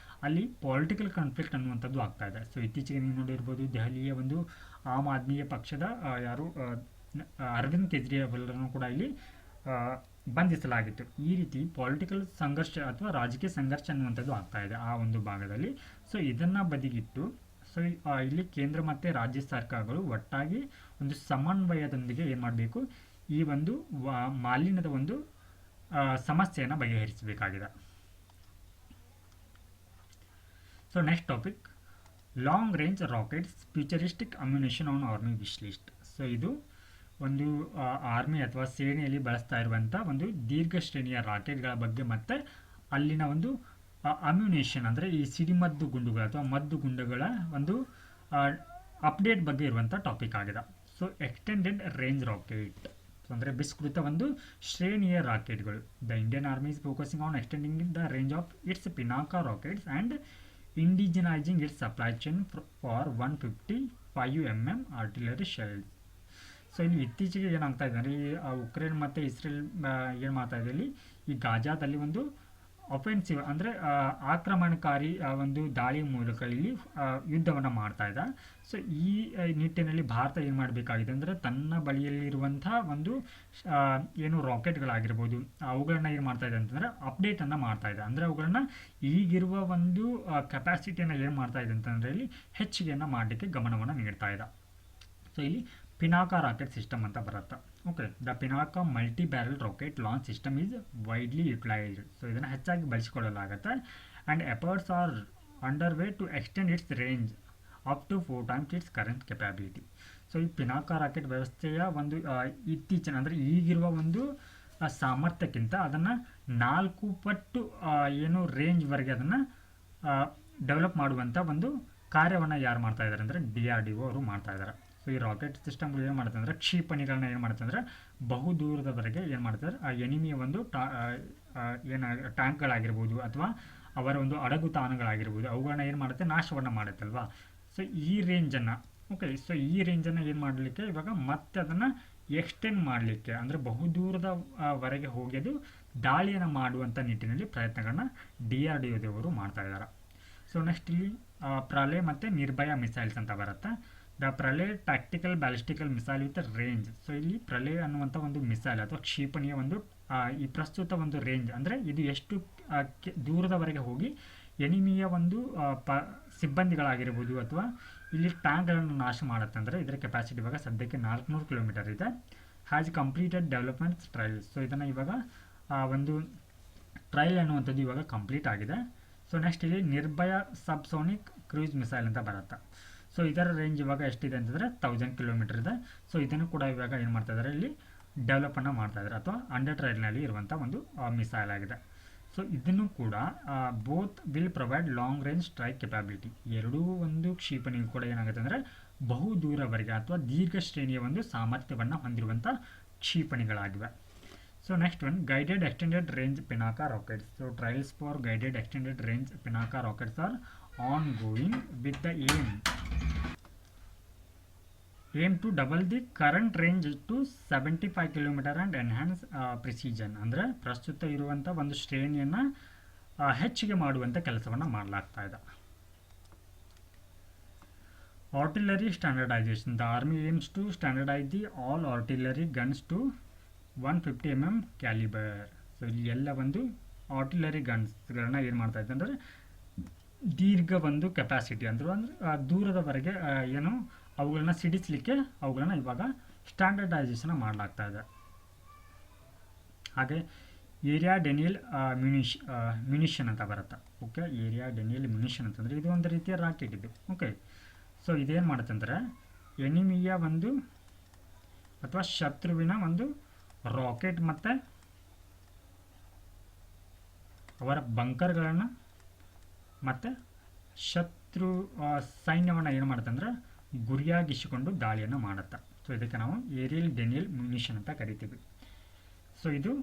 ಅಲ್ಲಿ ಪೊಲಿಟಿಕಲ್ ಕಾನ್ಫ್ಲಿಕ್ಟ್ ಅನ್ನುವಂಥದ್ದು ಆಗ್ತಾ ಇದೆ. ಸೊ ಇತ್ತೀಚೆಗೆ ನೀವು ನೋಡಿರ್ಬೋದು ದೆಹಲಿಯ ಒಂದು ಆಮ್ ಆದ್ಮಿ ಪಕ್ಷದ ಯಾರು ಅರವಿಂದ್ ಕೇಜ್ರಿವಾಲ್ರನ್ನು ಕೂಡ ಇಲ್ಲಿ ಬಂಧಿಸಲಾಗಿತ್ತು. ಈ ರೀತಿ ಪೊಲಿಟಿಕಲ್ ಸಂಘರ್ಷ ಅಥವಾ ರಾಜಕೀಯ ಸಂಘರ್ಷ ಅನ್ನುವಂಥದ್ದು ಆಗ್ತಾ ಇದೆ ಆ ಒಂದು ಭಾಗದಲ್ಲಿ. ಸೊ ಇದನ್ನು ಬದಿಗಿಟ್ಟು ಸೊ ಇಲ್ಲಿ ಕೇಂದ್ರ ಮತ್ತು ರಾಜ್ಯ ಸರ್ಕಾರಗಳು ಒಟ್ಟಾಗಿ ಒಂದು ಸಮನ್ವಯದೊಂದಿಗೆ ಏನು ಮಾಡಬೇಕು, ಈ ಒಂದು ಮಾಲಿನ್ಯದ ಒಂದು ಸಮಸ್ಯೆಯನ್ನು ಬಗೆಹರಿಸಬೇಕಾಗಿದೆ. So next topic, long range rockets futuristic ammunition on army wish list. So ಇದು ಒಂದು ಆರ್ಮಿ ಅಥವಾ ಸೇನೆಯಲ್ಲಿ ಬಳಸ್ತಾ ಇರುವಂಥ ಒಂದು ದೀರ್ಘ ಶ್ರೇಣಿಯ ರಾಕೆಟ್ಗಳ ಬಗ್ಗೆ ಮತ್ತು ಅಲ್ಲಿನ ಒಂದು ಅಮ್ಯುನೇಷನ್ ಅಂದರೆ ಈ ಸಿಡಿಮದ್ದು ಗುಂಡುಗಳು ಅಥವಾ ಮದ್ದು ಗುಂಡುಗಳ ಒಂದು ಅಪ್ಡೇಟ್ ಬಗ್ಗೆ ಇರುವಂಥ ಟಾಪಿಕ್ ಆಗಿದೆ. ಸೊ ಎಕ್ಸ್ಟೆಂಡೆಡ್ ರೇಂಜ್ ರಾಕೆಟ್ ಅಂದರೆ ವಿಸ್ತೃತ ಒಂದು ಶ್ರೇಣಿಯ ರಾಕೆಟ್ಗಳು. The Indian army is focusing on extending the range of its Pinaka rockets and indigenising its supply chain for 155 mm artillery shells. So ಇಲ್ಲಿ ಇತ್ತೀಚೆಗೆ ಏನಾಗ್ತಾ ಇದೆ ಅಂದರೆ ಈ ಉಕ್ರೇನ್ ಮತ್ತು ಇಸ್ರೇಲ್ ಏನು ಮಾಡ್ತಾ ಇದೆ, ಇಲ್ಲಿ ಈ ಗಾಜಾದಲ್ಲಿ ಒಂದು ಅಫೆನ್ಸಿವ್ ಅಂದರೆ ಆಕ್ರಮಣಕಾರಿ ಒಂದು ದಾಳಿ ಮೂಲಕ ಇಲ್ಲಿ ಯುದ್ಧವನ್ನು ಮಾಡ್ತಾ ಇದೆ. ಸೊ ಈ ನಿಟ್ಟಿನಲ್ಲಿ ಭಾರತ ಏನು ಮಾಡಬೇಕಾಗಿದೆ ಅಂದರೆ ತನ್ನ ಬಳಿಯಲ್ಲಿರುವಂಥ ಒಂದು ಏನು ರಾಕೆಟ್ಗಳಾಗಿರ್ಬೋದು ಅವುಗಳನ್ನ ಏನು ಮಾಡ್ತಾ ಇದೆ ಅಂತಂದರೆ ಅಪ್ಡೇಟನ್ನು ಮಾಡ್ತಾ ಇದೆ. ಅಂದರೆ ಅವುಗಳನ್ನ ಈಗಿರುವ ಒಂದು ಕೆಪಾಸಿಟಿಯನ್ನು ಏನು ಮಾಡ್ತಾ ಇದೆ ಅಂತಂದರೆ ಇಲ್ಲಿ ಹೆಚ್ಚಿಗೆಯನ್ನು ಮಾಡಲಿಕ್ಕೆ ಗಮನವನ್ನು ನೀಡ್ತಾ ಇದೆ. ಸೊ ಇಲ್ಲಿ ಪಿನಾಕಾ ರಾಕೆಟ್ ಸಿಸ್ಟಮ್ ಅಂತ ಬರುತ್ತೆ. Okay, the Pinaka multi barrel rocket launch system is widely utilised. So ಇದನ್ನು ಹೆಚ್ಚಾಗಿ ಬಳಸಿಕೊಳ್ಳಲಾಗುತ್ತೆ. And efforts are under way to extend its range up to 4 times its current capability. So ಈ ಪಿನಾಕಾ ರಾಕೆಟ್ ವ್ಯವಸ್ಥೆಯ ಒಂದು ಇತ್ತೀಚಿನ ಅಂದರೆ ಈಗಿರುವ ಒಂದು ಸಾಮರ್ಥ್ಯಕ್ಕಿಂತ ಅದನ್ನು 4 ಪಟ್ಟು ಏನು ರೇಂಜ್ವರೆಗೆ ಅದನ್ನು ಡೆವಲಪ್ ಮಾಡುವಂಥ ಒಂದು ಕಾರ್ಯವನ್ನು ಯಾರು ಮಾಡ್ತಾ ಇದ್ದಾರೆ ಅಂದರೆ DRDO ಅವರು ಮಾಡ್ತಾ ಇದ್ದಾರೆ. ಸೊ ಈ ರಾಕೆಟ್ ಸಿಸ್ಟಮ್ಗಳು ಏನು ಮಾಡುತ್ತೆ ಅಂದರೆ ಕ್ಷಿಪಣಿಗಳನ್ನ ಏನು ಮಾಡುತ್ತೆ ಅಂದರೆ ಬಹುದೂರದವರೆಗೆ ಏನು ಮಾಡ್ತಾರೆ, ಆ ಎನಿಮಿಯ ಒಂದು ಏನು ಟ್ಯಾಂಕ್ಗಳಾಗಿರ್ಬೋದು ಅಥವಾ ಅವರ ಒಂದು ಅಡಗು ತಾಣಗಳಾಗಿರ್ಬೋದು ಅವುಗಳನ್ನ ಏನು ಮಾಡುತ್ತೆ, ನಾಶವನ್ನು ಮಾಡುತ್ತಲ್ವಾ. ಸೊ ಈ ರೇಂಜನ್ನು ಸೊ ಈ ರೇಂಜನ್ನು ಏನು ಮಾಡಲಿಕ್ಕೆ ಇವಾಗ ಮತ್ತೆ ಅದನ್ನು ಎಕ್ಸ್ಟೆಂಡ್ ಮಾಡಲಿಕ್ಕೆ ಅಂದರೆ ಬಹುದೂರದ ವರೆಗೆ ಹೋಗಿ ಅದು ದಾಳಿಯನ್ನು ಮಾಡುವಂಥ ನಿಟ್ಟಿನಲ್ಲಿ ಪ್ರಯತ್ನಗಳನ್ನ DRDOದವರು ಮಾಡ್ತಾ ಇದ್ದಾರೆ. ಸೊ ನೆಕ್ಸ್ಟ್ ಇಲ್ಲಿ ಪ್ರಲಯ್ ಮತ್ತು ನಿರ್ಭಯ ಮಿಸೈಲ್ಸ್ ಅಂತ ಬರುತ್ತೆ. The Pralay tactical ballistical missile with range. So ಇಲ್ಲಿ ಪ್ರಲಯ್ ಅನ್ನುವಂಥ ಒಂದು ಮಿಸೈಲ್ ಅಥವಾ ಕ್ಷಿಪಣಿಯ ಒಂದು ಈ ಪ್ರಸ್ತುತ ಒಂದು ರೇಂಜ್ ಅಂದರೆ ಇದು ಎಷ್ಟು ದೂರದವರೆಗೆ ಹೋಗಿ ಎನಿಮಿಯ ಒಂದು ಸಿಬ್ಬಂದಿಗಳಾಗಿರ್ಬೋದು ಅಥವಾ ಇಲ್ಲಿ ಟ್ಯಾಂಕ್ಗಳನ್ನು ನಾಶ ಮಾಡುತ್ತೆ ಅಂದರೆ ಇದರ ಕೆಪಾಸಿಟಿ ಇವಾಗ ಸದ್ಯಕ್ಕೆ 400 ಕಿಲೋಮೀಟರ್ ಇದೆ. Has completed development trial. So ಇದನ್ನು ಇವಾಗ ಒಂದು ಟ್ರಯಲ್ ಅನ್ನುವಂಥದ್ದು ಇವಾಗ ಕಂಪ್ಲೀಟ್ ಆಗಿದೆ. ಸೊ ನೆಕ್ಸ್ಟ್ ಇಲ್ಲಿ ನಿರ್ಭಯ ಸಬ್ಸೋನಿಕ್ ಕ್ರೂಸ್ ಮಿಸೈಲ್ ಅಂತ ಬರುತ್ತೆ. ಸೊ ಇದರ ರೇಂಜ್ ಇವಾಗ ಎಷ್ಟಿದೆ ಅಂತಂದರೆ 1000 ಕಿಲೋಮೀಟರ್ ಇದೆ. ಸೊ ಇದನ್ನು ಕೂಡ ಇವಾಗ ಏನು ಮಾಡ್ತಾ ಇದ್ದಾರೆ, ಇಲ್ಲಿ ಡೆವಲಪನ್ನು ಮಾಡ್ತಾ ಇದ್ದಾರೆ, ಅಥವಾ ಅಂಡರ್ ಟ್ರಯಲ್ನಲ್ಲಿ ಇರುವಂಥ ಒಂದು ಮಿಸೈಲ್ ಆಗಿದೆ. ಸೊ ಇದನ್ನು ಕೂಡ both will provide long range strike capability. ಎರಡೂ ಒಂದು ಕ್ಷಿಪಣಿಗೂ ಕೂಡ ಏನಾಗುತ್ತೆ ಅಂದರೆ ಬಹು ದೂರವರೆಗೆ ಅಥವಾ ದೀರ್ಘ ಶ್ರೇಣಿಯ ಒಂದು ಸಾಮರ್ಥ್ಯವನ್ನು ಹೊಂದಿರುವಂಥ ಕ್ಷಿಪಣಿಗಳಾಗಿವೆ. So next one, guided extended range Pinaka rockets. So trials for guided extended range Pinaka rockets are ongoing with the aim to double the current range to 75 km and enhance precision. ಅಂದರೆ ಪ್ರಸ್ತುತ ಇರುವಂಥ ಒಂದು ಶ್ರೇಣಿಯನ್ನು ಹೆಚ್ಚಿಗೆ ಮಾಡುವಂಥ ಕೆಲಸವನ್ನು ಮಾಡಲಾಗ್ತಾ ಇದೆ. Artillery standardization. The army aims to standardize the all artillery guns to 150 mm calibre. So ಇಲ್ಲಿ ಎಲ್ಲ ಒಂದು ಆರ್ಟಿಲರಿ ಗನ್ಸ್ಗಳನ್ನ ಏನು ಮಾಡ್ತಾ ಇದ್ದೆ ಅಂದರೆ ದೀರ್ಘ ಒಂದು ಕೆಪಾಸಿಟಿ ಅಂದರೆ ದೂರದವರೆಗೆ ಏನು ಅವುಗಳನ್ನ ಸಿಡಿಸಲಿಕ್ಕೆ ಅವುಗಳನ್ನ ಇವಾಗ ಸ್ಟ್ಯಾಂಡರ್ಡೈಸೇಷನ್ ಮಾಡಲಾಗ್ತಾ ಇದೆ. ಹಾಗೆ ಏರಿಯಾ ಡೆನಿಯಲ್ ಮ್ಯುನಿಷನ್ ಅಂತ ಬರುತ್ತೆ. ಓಕೆ, ಏರಿಯಾ ಡೆನಿಯಲ್ ಮ್ಯುನಿಷನ್ ಅಂತಂದರೆ ಇದು ಒಂದು ರೀತಿಯ ರಾಕೆಟ್ ಇದು. ಓಕೆ, ಸೊ ಇದೇನು ಮಾಡುತ್ತೆ ಅಂದರೆ ಎನಿಮಿಯ ಒಂದು ಅಥವಾ ಶತ್ರುವಿನ ಒಂದು ರಾಕೆಟ್ ಮತ್ತು ಅವರ ಬಂಕರ್ಗಳನ್ನು ಮತ್ತು ಶತ್ರು ಸೈನ್ಯವನ್ನು ಏನು ಮಾಡುತ್ತೆ ಅಂದರೆ ಗುರಿಯಾಗಿಸಿಕೊಂಡು ದಾಳಿಯನ್ನು ಮಾಡುತ್ತೆ. ಸೊ ಇದಕ್ಕೆ ನಾವು ಏರಿಯಲ್ ಡೆನಿಯಲ್ ಮ್ಯುನಿಷನ್ ಅಂತ ಕರಿತೀವಿ. ಸೊ ಇದು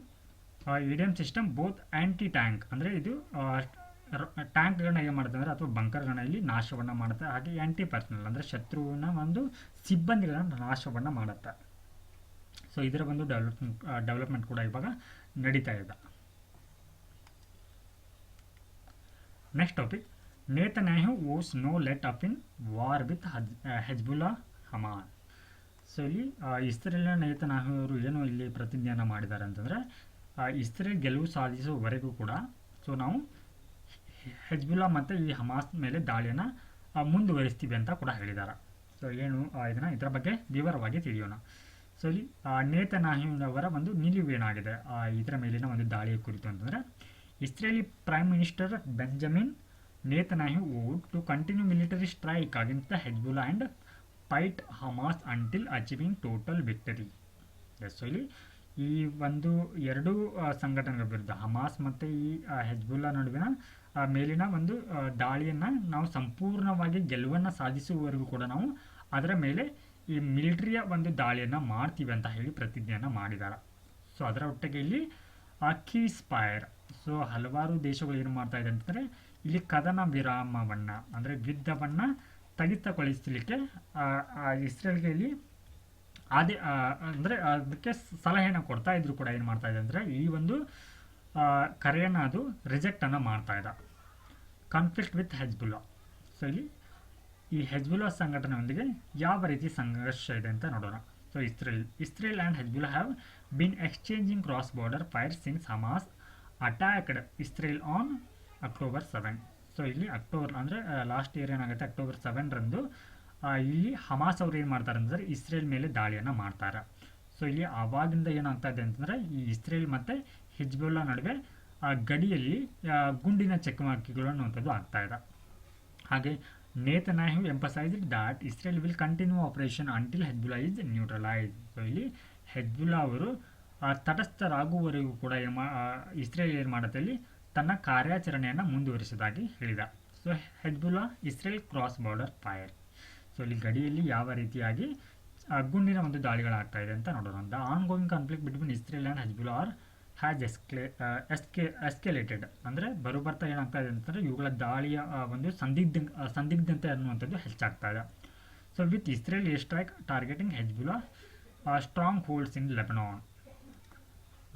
ಇಡಿಯಮ್ ಸಿಸ್ಟಮ್ ಬೋತ್ ಆ್ಯಂಟಿ ಟ್ಯಾಂಕ್ ಅಂದರೆ ಇದು ಟ್ಯಾಂಕ್ಗಳನ್ನ ಏನು ಮಾಡುತ್ತೆ ಅಂದರೆ ಅಥವಾ ಬಂಕರ್ಗಳನ್ನ ಇಲ್ಲಿ ನಾಶವನ್ನು ಮಾಡುತ್ತೆ. ಹಾಗೆ ಆ್ಯಂಟಿ ಪರ್ಸನಲ್ ಅಂದರೆ ಶತ್ರುವಿನ ಒಂದು ಸಿಬ್ಬಂದಿಗಳನ್ನು ನಾಶವನ್ನು ಮಾಡುತ್ತೆ. ಸೊ ಇದರ ಒಂದು ಡೆವಲಪ್ಮೆಂಟ್ ಕೂಡ ಇವಾಗ ನಡೀತಾ ಇದೆ. Next topic, Netanyahu vows no let up in war with Hezbollah Hamas. So ಇಲ್ಲಿ ಇಸ್ರೇಲ್ನ ನೇತನ್ಯಾಹು ಅವರು ಏನು ಇಲ್ಲಿ ಪ್ರತಿಜ್ಞೆಯನ್ನು ಮಾಡಿದ್ದಾರೆ ಅಂತಂದರೆ ಇಸ್ರೇಲ್ ಗೆಲುವು ಸಾಧಿಸುವವರೆಗೂ ಕೂಡ ಸೊ ನಾವು ಹೆಜ್ಬುಲ್ಲಾ ಮತ್ತು ಈ ಹಮಾಸ್ ಮೇಲೆ ದಾಳಿಯನ್ನು ಮುಂದುವರಿಸ್ತೀವಿ ಅಂತ ಕೂಡ ಹೇಳಿದ್ದಾರೆ. ಸೊ ಏನು ಇದರ ಬಗ್ಗೆ ವಿವರವಾಗಿ ತಿಳಿಯೋಣ. ಸೊ ಇಲ್ಲಿ ನೇತನ್ಯಾಹುವರ ಒಂದು ನಿಲುವೇನಾಗಿದೆ ಇದರ ಮೇಲಿನ ಒಂದು ದಾಳಿಯ ಕುರಿತು ಅಂತಂದರೆ, Israeli prime minister Benjamin Netanyahu would to continue military strike against the Hezbollah and fight Hamas until achieving total victory. So ಇಲ್ಲಿ ಈ ಒಂದು ಎರಡೂ ಸಂಘಟನೆಗಳ ವಿರುದ್ಧ ಹಮಾಸ್ ಮತ್ತು ಈ ಹೆಜ್ಬುಲ್ಲಾ ನಡುವಿನ ಮೇಲಿನ ಒಂದು ದಾಳಿಯನ್ನು ನಾವು ಸಂಪೂರ್ಣವಾಗಿ ಗೆಲುವನ್ನು ಸಾಧಿಸುವವರೆಗೂ ಕೂಡ ನಾವು ಅದರ ಮೇಲೆ ಈ ಮಿಲಿಟರಿಯ ಒಂದು ದಾಳಿಯನ್ನು ಮಾಡ್ತೀವಿ ಅಂತ ಹೇಳಿ ಪ್ರತಿಜ್ಞೆಯನ್ನು ಮಾಡಿದ್ದಾರೆ. ಸೊ ಅದರ ಒಟ್ಟಿಗೆ ಇಲ್ಲಿ ಕೀಸ್ ಫೈರ್. ಸೊ ಹಲವಾರು ದೇಶಗಳು ಏನು ಮಾಡ್ತಾ ಇದೆ ಅಂತಂದರೆ ಇಲ್ಲಿ ಕದನ ವಿರಾಮವನ್ನು ಅಂದರೆ ಯುದ್ಧವನ್ನು ಸ್ಥಗಿತಗೊಳಿಸಲಿಕ್ಕೆ ಇಸ್ರೇಲ್ಗೆ ಇಲ್ಲಿ ಅಂದರೆ ಅದಕ್ಕೆ ಸಲಹೆಯನ್ನು ಕೊಡ್ತಾ ಇದ್ರು ಕೂಡ ಏನು ಮಾಡ್ತಾ ಇದೆ ಅಂದರೆ ಈ ಒಂದು ಕರೆಯನ್ನು ಅದು ರಿಜೆಕ್ಟನ್ನು ಮಾಡ್ತಾ ಇದೆ. Conflict with Hezbollah. ಸೊ ಇಲ್ಲಿ ಈ ಹೆಜ್ಬುಲ್ಲಾ ಸಂಘಟನೆಯೊಂದಿಗೆ ಯಾವ ರೀತಿ ಸಂಘರ್ಷ ಇದೆ ಅಂತ ನೋಡೋಣ. So Israel and Hezbollah have been exchanging cross border fire since Hamas attacked Israel on October 7. So ಇಲ್ಲಿ ಅಕ್ಟೋಬರ್ ಅಂದರೆ ಲಾಸ್ಟ್ ಇಯರ್ ಏನಾಗುತ್ತೆ October 7 ಇಲ್ಲಿ ಹಮಾಸ್ ಅವ್ರು ಏನು ಮಾಡ್ತಾರೆ ಅಂತಂದರೆ ಇಸ್ರೇಲ್ ಮೇಲೆ ದಾಳಿಯನ್ನು ಮಾಡ್ತಾರೆ. ಸೊ ಇಲ್ಲಿ ಆವಾಗಿಂದ ಏನಾಗ್ತಾ ಇದೆ ಅಂತಂದರೆ ಈ ಇಸ್ರೇಲ್ ಮತ್ತು ಹಿಜ್ಬುಲ್ಲಾ ನಡುವೆ ಗಡಿಯಲ್ಲಿ ಗುಂಡಿನ ಚಕಮಕಿಗಳು ಅನ್ನುವಂಥದ್ದು ಆಗ್ತಾ ಇದೆ. ಹಾಗೆ Netanyahu emphasised that Israel will continue operation until Hezbollah is neutralise. So ಇಲ್ಲಿ ಹೆಜ್ಬುಲ್ಲಾ ಅವರು ತಟಸ್ಥರಾಗುವವರೆಗೂ ಕೂಡ ಇಸ್ರೇಲ್ ಏನು ಮಾಡುತ್ತೆ ಇಲ್ಲಿ ತನ್ನ ಕಾರ್ಯಾಚರಣೆಯನ್ನು ಮುಂದುವರಿಸಿದಾಗಿ ಹೇಳಿದ. So Hezbollah Israel cross border fire. So ಇಲ್ಲಿ ಗಡಿಯಲ್ಲಿ ಯಾವ ರೀತಿಯಾಗಿ ಗುಂಡಿನ ಒಂದು ದಾಳಿಗಳಾಗ್ತಾ ಇದೆ ಅಂತ ನೋಡೋಣ. The ongoing conflict between Israel and Hezbollah has escalated. ಅಂದರೆ ಬರುಬರ್ತಾ ಏನಾಗ್ತಾ ಇದೆ ಅಂತಂದರೆ ಇವುಗಳ ದಾಳಿಯ ಒಂದು ಸಂದಿಗ್ಧತೆ ಅನ್ನುವಂಥದ್ದು ಹೆಚ್ಚಾಗ್ತಾ ಇದೆ. So with Israel air strike targeting Hezbollah strong holds in Lebanon.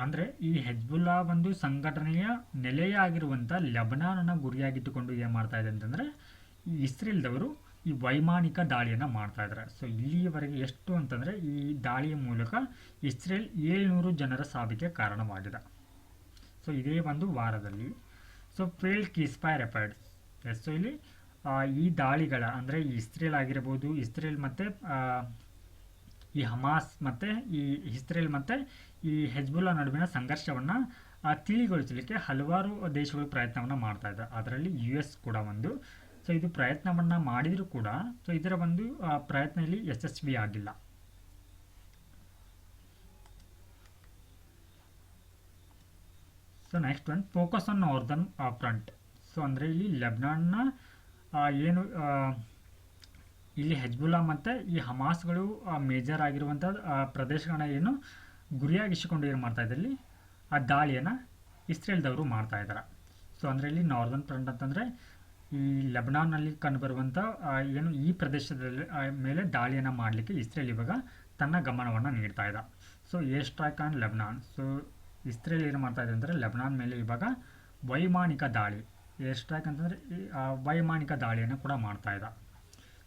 ಅಂದರೆ ಈ ಹೆಜ್ಬುಲ್ಲಾ ಒಂದು ಸಂಘಟನೆಯ ನೆಲೆಯಾಗಿರುವಂಥ ಲೆಬನಾನನ್ನು ಗುರಿಯಾಗಿಟ್ಟುಕೊಂಡು ಏನು ಮಾಡ್ತಾ ಇದೆ ಅಂತಂದರೆ ಈ ಇಸ್ರೇಲ್ದವರು ಈ ವೈಮಾನಿಕ ದಾಳಿಯನ್ನು ಮಾಡ್ತಾ ಇದ್ದಾರೆ. ಸೊ ಇಲ್ಲಿಯವರೆಗೆ ಎಷ್ಟು ಅಂತಂದರೆ ಈ ದಾಳಿಯ ಮೂಲಕ ಇಸ್ರೇಲ್ 700 ಜನರ ಸಾವಿಗೆ ಕಾರಣವಾಗಿದೆ. ಸೊ ಇದೇ ಒಂದು ವಾರದಲ್ಲಿ. So failed ceasefire efforts. So ಇಲ್ಲಿ ಈ ದಾಳಿಗಳ ಅಂದರೆ ಈ ಇಸ್ರೇಲ್ ಆಗಿರ್ಬೋದು, ಇಸ್ರೇಲ್ ಮತ್ತು ಈ ಹಮಾಸ್ ಮತ್ತು ಈ ಇಸ್ರೇಲ್ ಮತ್ತು ಈ ಹೆಜ್ಬುಲ್ಲಾ ನಡುವಿನ ಸಂಘರ್ಷವನ್ನು ತಿಳಿಗೊಳಿಸಲಿಕ್ಕೆ ಹಲವಾರು ದೇಶಗಳು ಪ್ರಯತ್ನವನ್ನು ಮಾಡ್ತಾ ಇದ್ದಾರೆ. ಅದರಲ್ಲಿ US ಕೂಡ ಒಂದು. ಸೊ ಇದು ಪ್ರಯತ್ನವನ್ನು ಮಾಡಿದರೂ ಕೂಡ ಸೊ ಇದರ ಒಂದು ಪ್ರಯತ್ನ ಇಲ್ಲಿ ಯಶಸ್ವಿ ಆಗಿಲ್ಲ. So next one focus on northern front. So ಅಂದರೆ ಇಲ್ಲಿ ಲೆಬನಾನ್ನ ಏನು ಇಲ್ಲಿ ಹೆಜ್ಬುಲ್ಲಾ ಮತ್ತು ಈ ಹಮಾಸ್ಗಳು ಮೇಜರ್ ಆಗಿರುವಂಥ ಪ್ರದೇಶಗಳನ್ನ ಏನು ಗುರಿಯಾಗಿಸಿಕೊಂಡು ಏನು ಮಾಡ್ತಾ ಇದ್ದಾರೆ ಇಲ್ಲಿ ಆ ದಾಳಿಯನ್ನು ಇಸ್ರೇಲ್ದವರು ಮಾಡ್ತಾ ಇದ್ದಾರೆ. ಸೊ ಅಂದರೆ ಇಲ್ಲಿ ನಾರ್ದರ್ನ್ ಫ್ರಂಟ್ ಅಂತಂದರೆ ಈ ಲೆಬನಾನ್ನಲ್ಲಿ ಕಂಡುಬರುವಂಥ ಏನು ಈ ಪ್ರದೇಶದಲ್ಲಿ ಮೇಲೆ ದಾಳಿಯನ್ನು ಮಾಡಲಿಕ್ಕೆ ಇಸ್ರೇಲ್ ಇವಾಗ ತನ್ನ ಗಮನವನ್ನು ನೀಡ್ತಾ ಇದೆ. So air strike on Lebanon. So Israel ಏನು ಮಾಡ್ತಾ ಇದೆ ಅಂದರೆ ಲೆಬನಾನ್ ಮೇಲೆ ಇವಾಗ ವೈಮಾನಿಕ ದಾಳಿ, ಏರ್ ಸ್ಟ್ರೈಕ್ ಅಂತಂದರೆ ವೈಮಾನಿಕ ದಾಳಿಯನ್ನು ಕೂಡ ಮಾಡ್ತಾ ಇದೆ.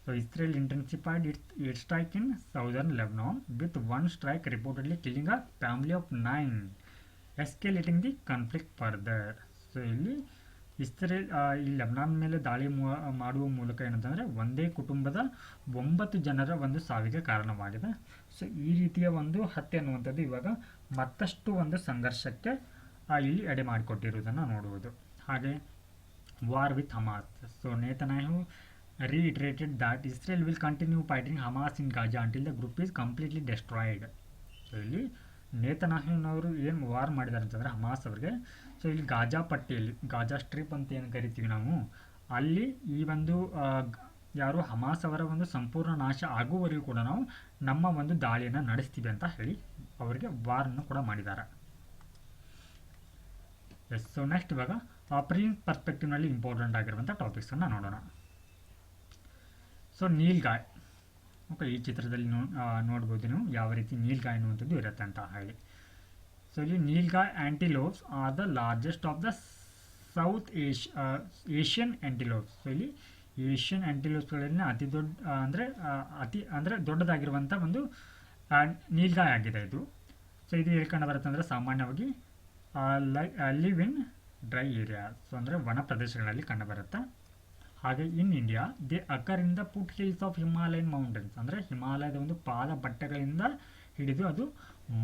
So Israel intensified its air strike in southern Lebanon with one strike reportedly killing a family of 9, escalating the conflict further. So ಇಲ್ಲಿ ಇಸ್ರೇಲ್ ಈ ಲೆಬನಾನ್ ಮೇಲೆ ದಾಳಿ ಮಾಡುವ ಮೂಲಕ ಏನಂತಂದರೆ ಒಂದೇ ಕುಟುಂಬದ 9 ಜನರ ಒಂದು ಸಾವಿಗೆ ಕಾರಣವಾಗಿದೆ. ಸೊ ಈ ರೀತಿಯ ಒಂದು ಹತ್ಯೆ ಅನ್ನುವಂಥದ್ದು ಇವಾಗ ಮತ್ತಷ್ಟು ಒಂದು ಸಂಘರ್ಷಕ್ಕೆ ಇಲ್ಲಿ ಎಡೆ ಮಾಡಿಕೊಟ್ಟಿರುವುದನ್ನು ನೋಡುವುದು. ಹಾಗೆ war with Hamas. So Netanyahu reiterated that Israel will continue fighting Hamas in Gaza until the group is completely destroyed. So ಇಲ್ಲಿ ನೇತನ್ಯಾಹುನವರು ಏನು ವಾರ್ ಮಾಡಿದ್ದಾರೆ ಅಂತಂದರೆ ಹಮಾಸ್ ಅವರಿಗೆ, ಸೊ ಇಲ್ಲಿ ಗಾಜಾ ಪಟ್ಟಿಯಲ್ಲಿ ಗಾಜಾ ಸ್ಟ್ರಿಪ್ ಅಂತ ಏನು ಕರಿತೀವಿ ನಾವು, ಅಲ್ಲಿ ಈ ಒಂದು ಯಾರು ಹಮಾಸ್ ಅವರ ಒಂದು ಸಂಪೂರ್ಣ ನಾಶ ಆಗುವವರೆಗೂ ಕೂಡ ನಾವು ನಮ್ಮ ಒಂದು ದಾಳಿಯನ್ನು ನಡೆಸ್ತೀವಿ ಅಂತ ಹೇಳಿ ಅವರಿಗೆ ವಾರನ್ನು ಕೂಡ ಮಾಡಿದ್ದಾರೆ. ಎಸ್. ಸೊ ನೆಕ್ಸ್ಟ್ ಇವಾಗ ಆಪರೇಟಿಂಗ್ ಪರ್ಸ್ಪೆಕ್ಟಿವ್ನಲ್ಲಿ ಇಂಪಾರ್ಟೆಂಟ್ ಆಗಿರುವಂಥ ಟಾಪಿಕ್ಸನ್ನು ನೋಡೋಣ. ಸೊ ನೀಲ್ಗಾಯ್. ಓಕೆ, ಈ ಚಿತ್ರದಲ್ಲಿ ನೋಡ್ಬೋದು ನೀವು ಯಾವ ರೀತಿ ನೀಲ್ಗಾಯ್ ಅನ್ನುವಂಥದ್ದು ಇರುತ್ತೆ ಅಂತ ಹೇಳಿ. ಸೊ ಇಲ್ಲಿ nilgai antelopes are the largest of the south Asian antelopes. So ಇಲ್ಲಿ ಏಷ್ಯನ್ ಆ್ಯಂಟಿಲೋಪ್ಸ್ಗಳಲ್ಲಿ ಅತಿ ದೊಡ್ಡದಾಗಿರುವಂಥ ಒಂದು ನೀಲ್ಗಾಯ್ ಆಗಿದೆ ಇದು. ಸೊ ಇದು ಹೇಳ್ಕೊಂಡು ಬರುತ್ತೆ ಅಂದರೆ ಸಾಮಾನ್ಯವಾಗಿ live in dry area. So ಅಂದರೆ ವನ ಪ್ರದೇಶಗಳಲ್ಲಿ ಕಂಡುಬರುತ್ತೆ. ಹಾಗೆ in India they occur in the foothills of Himalayan mountains. ಅಂದರೆ ಹಿಮಾಲಯದ ಒಂದು ಪಾದ ಬಟ್ಟೆಗಳಿಂದ ಹಿಡಿದು ಅದು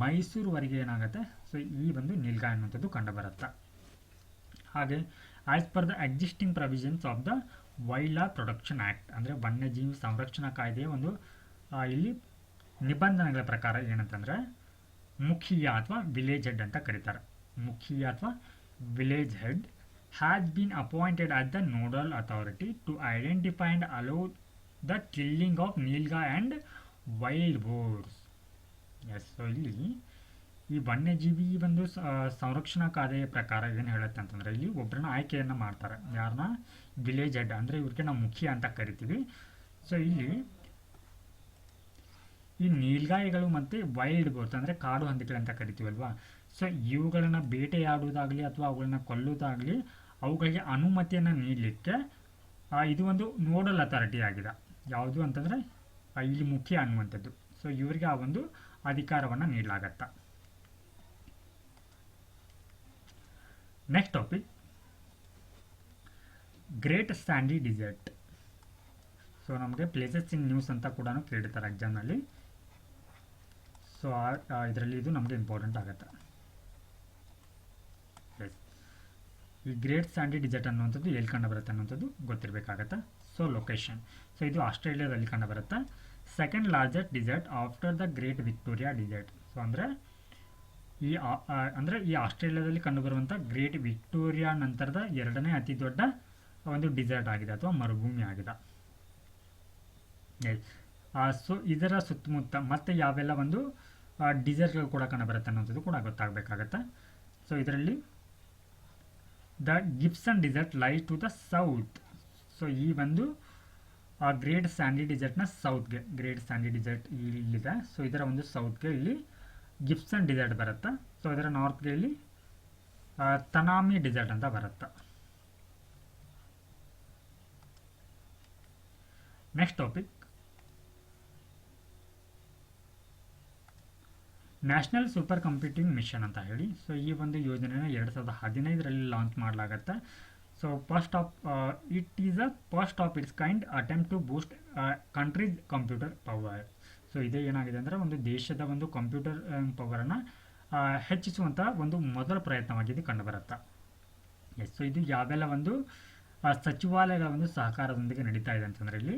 ಮೈಸೂರುವರೆಗೆ ಏನಾಗುತ್ತೆ, ಸೊ ಈ ಒಂದು ನೀಲ್ಗಾಯ್ ಅನ್ನುವಂಥದ್ದು ಕಂಡುಬರುತ್ತೆ. ಹಾಗೆ as per the existing provisions of the wild life protection act, ಅಂದರೆ ವನ್ಯಜೀವಿ ಸಂರಕ್ಷಣಾ ಕಾಯ್ದೆಯ ಒಂದು ಇಲ್ಲಿ ನಿಬಂಧನೆಗಳ ಪ್ರಕಾರ ಏನಂತಂದರೆ ಮುಖಿಯ ಅಥವಾ ವಿಲೇಜ್ ಹೆಡ್ ಅಂತ ಕರೀತಾರೆ. ಮುಖಿಯ ಅಥವಾ village head has been appointed as the nodal authority to identify and allow the killing of nilgai and wild boars. Yes, so ಇಲ್ಲಿ ಈ ವನ್ಯಜೀವಿ ಒಂದು ಸಂರಕ್ಷಣಾ ಕಾಯ್ದೆಯ ಪ್ರಕಾರ ಏನು ಹೇಳುತ್ತೆ ಅಂತಂದರೆ ಇಲ್ಲಿ ಒಬ್ಬರನ್ನ ಆಯ್ಕೆಯನ್ನು ಮಾಡ್ತಾರೆ. ಯಾರನ್ನ? ವಿಲೇಜ್ ಹೆಡ್, ಅಂದರೆ ಇವ್ರಿಗೆ ನಾವು ಮುಖ್ಯ ಅಂತ ಕರಿತೀವಿ. ಸೊ ಇಲ್ಲಿ ಈ ನೀಲ್ಗಾಯಿಗಳು ಮತ್ತು ವೈಲ್ಡ್ ಬೋರ್ಸ್ ಅಂದರೆ ಕಾಡು ಹಂದಿಗಳಂತ ಕರಿತೀವಲ್ವಾ, ಸೊ ಇವುಗಳನ್ನು ಬೇಟೆಯಾಡುವುದಾಗಲಿ ಅಥವಾ ಅವುಗಳನ್ನ ಕೊಲ್ಲುವುದಾಗಲಿ ಅವುಗಳಿಗೆ ಅನುಮತಿಯನ್ನು ನೀಡಲಿಕ್ಕೆ ಇದು ಒಂದು ನೋಡಲ್ ಅಥಾರಿಟಿ ಆಗಿದೆ. ಯಾವುದು ಅಂತಂದರೆ ಇಲ್ಲಿ ಮುಖ್ಯ ಅನ್ನುವಂಥದ್ದು. ಸೊ ಇವರಿಗೆ ಆ ಒಂದು ಅಧಿಕಾರವನ್ನು ನೀಡಲಾಗತ್ತೆ. Next topic, great sandy desert. So ನಮಗೆ ಪ್ಲೇಸಸ್ ಇನ್ ನ್ಯೂಸ್ ಅಂತ ಕೂಡ ಕೇಳ್ತಾರೆ ಎಕ್ಸಾಮ್ನಲ್ಲಿ. ಸೊ ಇದರಲ್ಲಿ ಇದು ನಮಗೆ ಇಂಪಾರ್ಟೆಂಟ್ ಆಗುತ್ತೆ. ಈ ಗ್ರೇಟ್ ಸ್ಯಾಂಡಿ ಡಿಸರ್ಟ್ ಅನ್ನುವಂಥದ್ದು ಎಲ್ಲಿ ಕಂಡು ಬರುತ್ತೆ ಅನ್ನುವಂಥದ್ದು ಗೊತ್ತಿರಬೇಕಾಗತ್ತೆ. ಸೊ ಲೊಕೇಶನ್, ಸೊ ಇದು ಆಸ್ಟ್ರೇಲಿಯಾದಲ್ಲಿ ಕಂಡು ಬರುತ್ತೆ. Second largest desert after the great Victoria desert. So ಅಂದರೆ ಈ ಆಸ್ಟ್ರೇಲಿಯಾದಲ್ಲಿ ಕಂಡುಬರುವಂಥ ಗ್ರೇಟ್ ವಿಕ್ಟೋರಿಯಾ ನಂತರದ ಎರಡನೇ ಅತಿ ದೊಡ್ಡ ಒಂದು ಡಿಸರ್ಟ್ ಆಗಿದೆ ಅಥವಾ ಮರುಭೂಮಿ ಆಗಿದೆ. ಸೊ ಇದರ ಸುತ್ತಮುತ್ತ ಮತ್ತೆ ಯಾವೆಲ್ಲ ಒಂದು ಡಿಸರ್ಟ್ಗಳು ಕೂಡ ಕಂಡುಬರುತ್ತೆ ಅನ್ನೋಂಥದ್ದು ಕೂಡ ಗೊತ್ತಾಗಬೇಕಾಗತ್ತೆ. ಸೊ ಇದರಲ್ಲಿ the Gibson desert lies to the south. So ಈ ಒಂದು ಗ್ರೇಟ್ ಸ್ಯಾಂಡಿ ಡಿಸರ್ಟ್ನ ಸೌತ್ಗೆ, ಗ್ರೇಟ್ ಸ್ಯಾಂಡಿ ಡಿಸರ್ಟ್ ಇಲ್ಲಿದೆ. ಸೊ ಇದರ ಒಂದು ಸೌತ್ಗೆ ಇಲ್ಲಿ ಗಿಬ್ಸನ್ ಡಿಸರ್ಟ್ ಬರುತ್ತೆ. ಸೊ ಇದರ ನಾರ್ತ್ಗೆ ಇಲ್ಲಿ ತನಾಮಿ ಡಿಸರ್ಟ್ ಅಂತ ಬರುತ್ತೆ. Next topic, national super computing mission ಅಂತ ಹೇಳಿ. ಸೊ ಈ ಒಂದು ಯೋಜನೆನ 2015ರಲ್ಲಿ ಲಾಂಚ್ ಮಾಡಲಾಗತ್ತೆ. So it is a first of its kind attempt to boost countries computer power. So ಇದೇ ಏನಾಗಿದೆ ಅಂದರೆ ಒಂದು ದೇಶದ ಒಂದು ಕಂಪ್ಯೂಟರ್ ಪವರನ್ನು ಹೆಚ್ಚಿಸುವಂಥ ಒಂದು ಮೊದಲ ಪ್ರಯತ್ನವಾಗಿ ಇದು ಕಂಡುಬರುತ್ತೆ. ಎಸ್. ಸೊ ಇದು ಯಾವೆಲ್ಲ ಒಂದು ಸಚಿವಾಲಯಗಳ ಒಂದು ಸಹಕಾರದೊಂದಿಗೆ ನಡೀತಾ ಇದೆ ಅಂತಂದರೆ ಇಲ್ಲಿ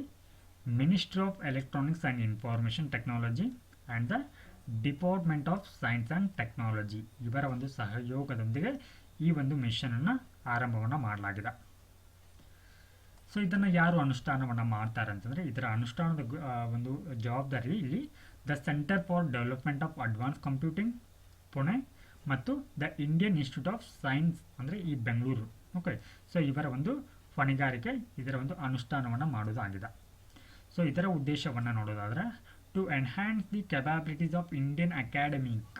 ministry of electronics and information technology and the department of science and technology ಇವರ ಒಂದು ಸಹಯೋಗದೊಂದಿಗೆ ಈ ಒಂದು ಮಿಷನನ್ನು ಆರಂಭವನ್ನು ಮಾಡಲಾಗಿದೆ. ಸೊ ಇದನ್ನು ಯಾರು ಅನುಷ್ಠಾನವನ್ನು ಮಾಡ್ತಾರೆ ಅಂತಂದರೆ ಇದರ ಅನುಷ್ಠಾನದ ಒಂದು ಜವಾಬ್ದಾರಿ ಇಲ್ಲಿ the centre for development of advance computing Pune ಮತ್ತು the Indian institute of science ಅಂದರೆ ಈ ಬೆಂಗಳೂರು. ಓಕೆ, ಸೊ ಇವರ ಒಂದು ಹೊಣೆಗಾರಿಕೆ ಇದರ ಒಂದು ಅನುಷ್ಠಾನವನ್ನು ಮಾಡೋದಾಗಿದೆ. ಸೊ ಇದರ ಉದ್ದೇಶವನ್ನು ನೋಡೋದಾದರೆ to enhance the capabilities of Indian academic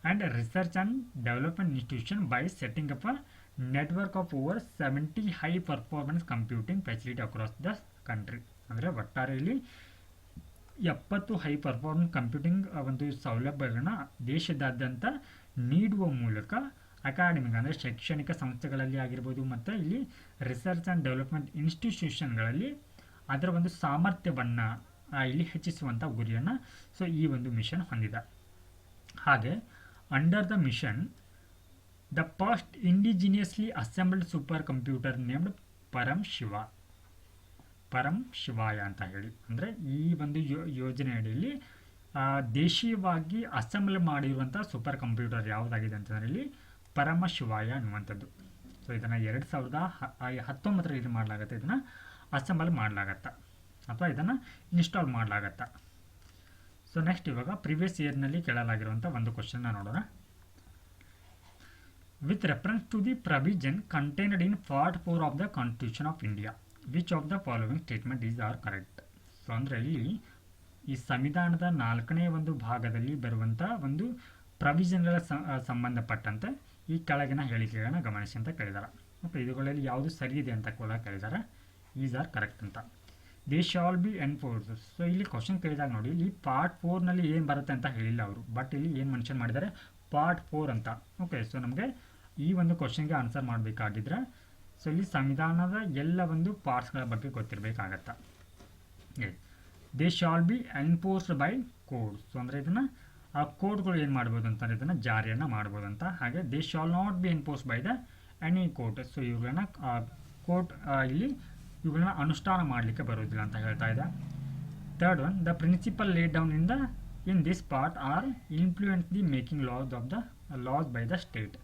and research and development institution by setting up a network of over 70 high performance computing facility across the country. ಅಂದರೆ ಒಟ್ಟಾರೆ ಇಲ್ಲಿ 70 ಹೈ ಪರ್ಫಾರ್ಮೆನ್ಸ್ ಕಂಪ್ಯೂಟಿಂಗ್ ಒಂದು ಸೌಲಭ್ಯಗಳನ್ನ ದೇಶದಾದ್ಯಂತ ನೀಡುವ ಮೂಲಕ ಅಕಾಡೆಮಿಕ್ ಅಂದರೆ ಶೈಕ್ಷಣಿಕ ಸಂಸ್ಥೆಗಳಲ್ಲಿ ಆಗಿರ್ಬೋದು ಮತ್ತು ಇಲ್ಲಿ ರಿಸರ್ಚ್ ಆ್ಯಂಡ್ ಡೆವಲಪ್ಮೆಂಟ್ ಇನ್ಸ್ಟಿಟ್ಯೂಷನ್ಗಳಲ್ಲಿ ಅದರ ಒಂದು ಸಾಮರ್ಥ್ಯವನ್ನು ಇಲ್ಲಿ ಹೆಚ್ಚಿಸುವಂಥ ಗುರಿಯನ್ನು ಸೊ ಈ ಒಂದು ಮಿಷನ್ ಹೊಂದಿದೆ. ಹಾಗೆ under the mission the first indigenously assembled super computer named Param Shivay ಅಂತ ಹೇಳಿ, ಅಂದರೆ ಈ ಒಂದು ಯೋಜನೆ ಅಡಿಯಲ್ಲಿ ದೇಶೀಯವಾಗಿ ಅಸೆಂಬಲ್ ಮಾಡಿರುವಂಥ ಸೂಪರ್ ಕಂಪ್ಯೂಟರ್ ಯಾವುದಾಗಿದೆ ಅಂತಂದರೆ ಇಲ್ಲಿ ಪರಮ ಶಿವಾಯ ಅನ್ನುವಂಥದ್ದು. ಸೊ ಇದನ್ನು 2019 ಇದು ಮಾಡಲಾಗತ್ತೆ, ಇದನ್ನು ಅಸೆಂಬಲ್ ಮಾಡಲಾಗತ್ತೆ ಅಥವಾ ಇದನ್ನು ಇನ್ಸ್ಟಾಲ್ ಮಾಡಲಾಗತ್ತೆ. ಸೊ ನೆಕ್ಸ್ಟ್ ಇವಾಗ ಪ್ರಿವಿಯಸ್ ಇಯರ್ನಲ್ಲಿ ಕೇಳಲಾಗಿರುವಂಥ ಒಂದು ಕ್ವಶನ್ನ ನೋಡೋಣ. With reference to the provision contained in part 4 of the constitution of India which of the following statement is are correct. So ಅಂದರೆ ಇಲ್ಲಿ ಈ ಸಂವಿಧಾನದ 4ನೇ ಒಂದು ಭಾಗದಲ್ಲಿ ಬರುವಂಥ ಒಂದು ಪ್ರೊವಿಷನ್ಗಳ ಸಂಬಂಧಪಟ್ಟಂತೆ ಈ ಕೆಳಗಿನ ಹೇಳಿಕೆಗಳನ್ನ ಗಮನಿಸಿ ಅಂತ ಕೇಳಿದ್ದಾರೆ. ಮತ್ತು ಇವುಗಳಲ್ಲಿ ಯಾವುದು ಸರಿ ಇದೆ ಅಂತ ಕೂಡ ಕೇಳಿದ್ದಾರೆ. ಈಸ್ ಆರ್ ಕರೆಕ್ಟ್ ಅಂತ. They shall B enforce. So ಇಲ್ಲಿ ಕ್ವಶನ್ ಕೇಳಿದಾಗ ನೋಡಿ, ಇಲ್ಲಿ ಪಾರ್ಟ್ 4ನಲ್ಲಿ ಏನು ಬರುತ್ತೆ ಅಂತ ಹೇಳಿಲ್ಲ ಅವರು, ಬಟ್ ಇಲ್ಲಿ ಏನು ಮೆನ್ಷನ್ ಮಾಡಿದ್ದಾರೆ ಪಾರ್ಟ್ 4 ಅಂತ. ಓಕೆ, ಸೊ ನಮಗೆ ಈ ಒಂದು ಕ್ವಶನ್ಗೆ ಆನ್ಸರ್ ಮಾಡಬೇಕಾಗಿದ್ರೆ ಸೊ ಇಲ್ಲಿ ಸಂವಿಧಾನದ ಎಲ್ಲ ಒಂದು ಪಾರ್ಟ್ಸ್ಗಳ ಬಗ್ಗೆ ಗೊತ್ತಿರಬೇಕಾಗತ್ತೆ. They shall be enforced by code. So ಅಂದರೆ ಇದನ್ನು ಆ ಕೋಡ್ಗಳು ಏನು ಮಾಡ್ಬೋದು ಅಂತಂದರೆ ಇದನ್ನು ಜಾರಿಯನ್ನು ಮಾಡ್ಬೋದು ಅಂತ. ಹಾಗೆ they shall not be enforce by the any court. So ಇವುಗಳನ್ನ ಕೋರ್ಟ್ ಇಲ್ಲಿ ಇವುಗಳನ್ನ ಅನುಷ್ಠಾನ ಮಾಡಲಿಕ್ಕೆ ಬರೋದಿಲ್ಲ ಅಂತ ಹೇಳ್ತಾ ಇದೆ. Third one, the principle laid down in this part are influence the making laws by the state.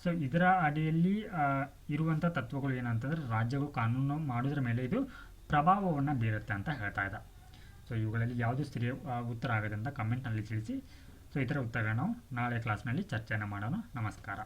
So ಇದರ ಅಡಿಯಲ್ಲಿ ಇರುವಂಥ ತತ್ವಗಳು ಏನಂತಂದರೆ ರಾಜ್ಯಗಳು ಕಾನೂನು ಮಾಡೋದ್ರ ಮೇಲೆ ಇದು ಪ್ರಭಾವವನ್ನು ಬೀರುತ್ತೆ ಅಂತ ಹೇಳ್ತಾ ಇದೆ. ಸೊ ಇವುಗಳಲ್ಲಿ ಯಾವುದು ಸರಿ ಉತ್ತರ ಆಗುತ್ತೆ ಅಂತ ಕಮೆಂಟ್ನಲ್ಲಿ ತಿಳಿಸಿ. ಸೊ ಇದರ ಉತ್ತರಗಳನ್ನು ನಾವು ನಾಳೆ ಕ್ಲಾಸ್ನಲ್ಲಿ ಚರ್ಚೆಯನ್ನು ಮಾಡೋಣ. ನಮಸ್ಕಾರ.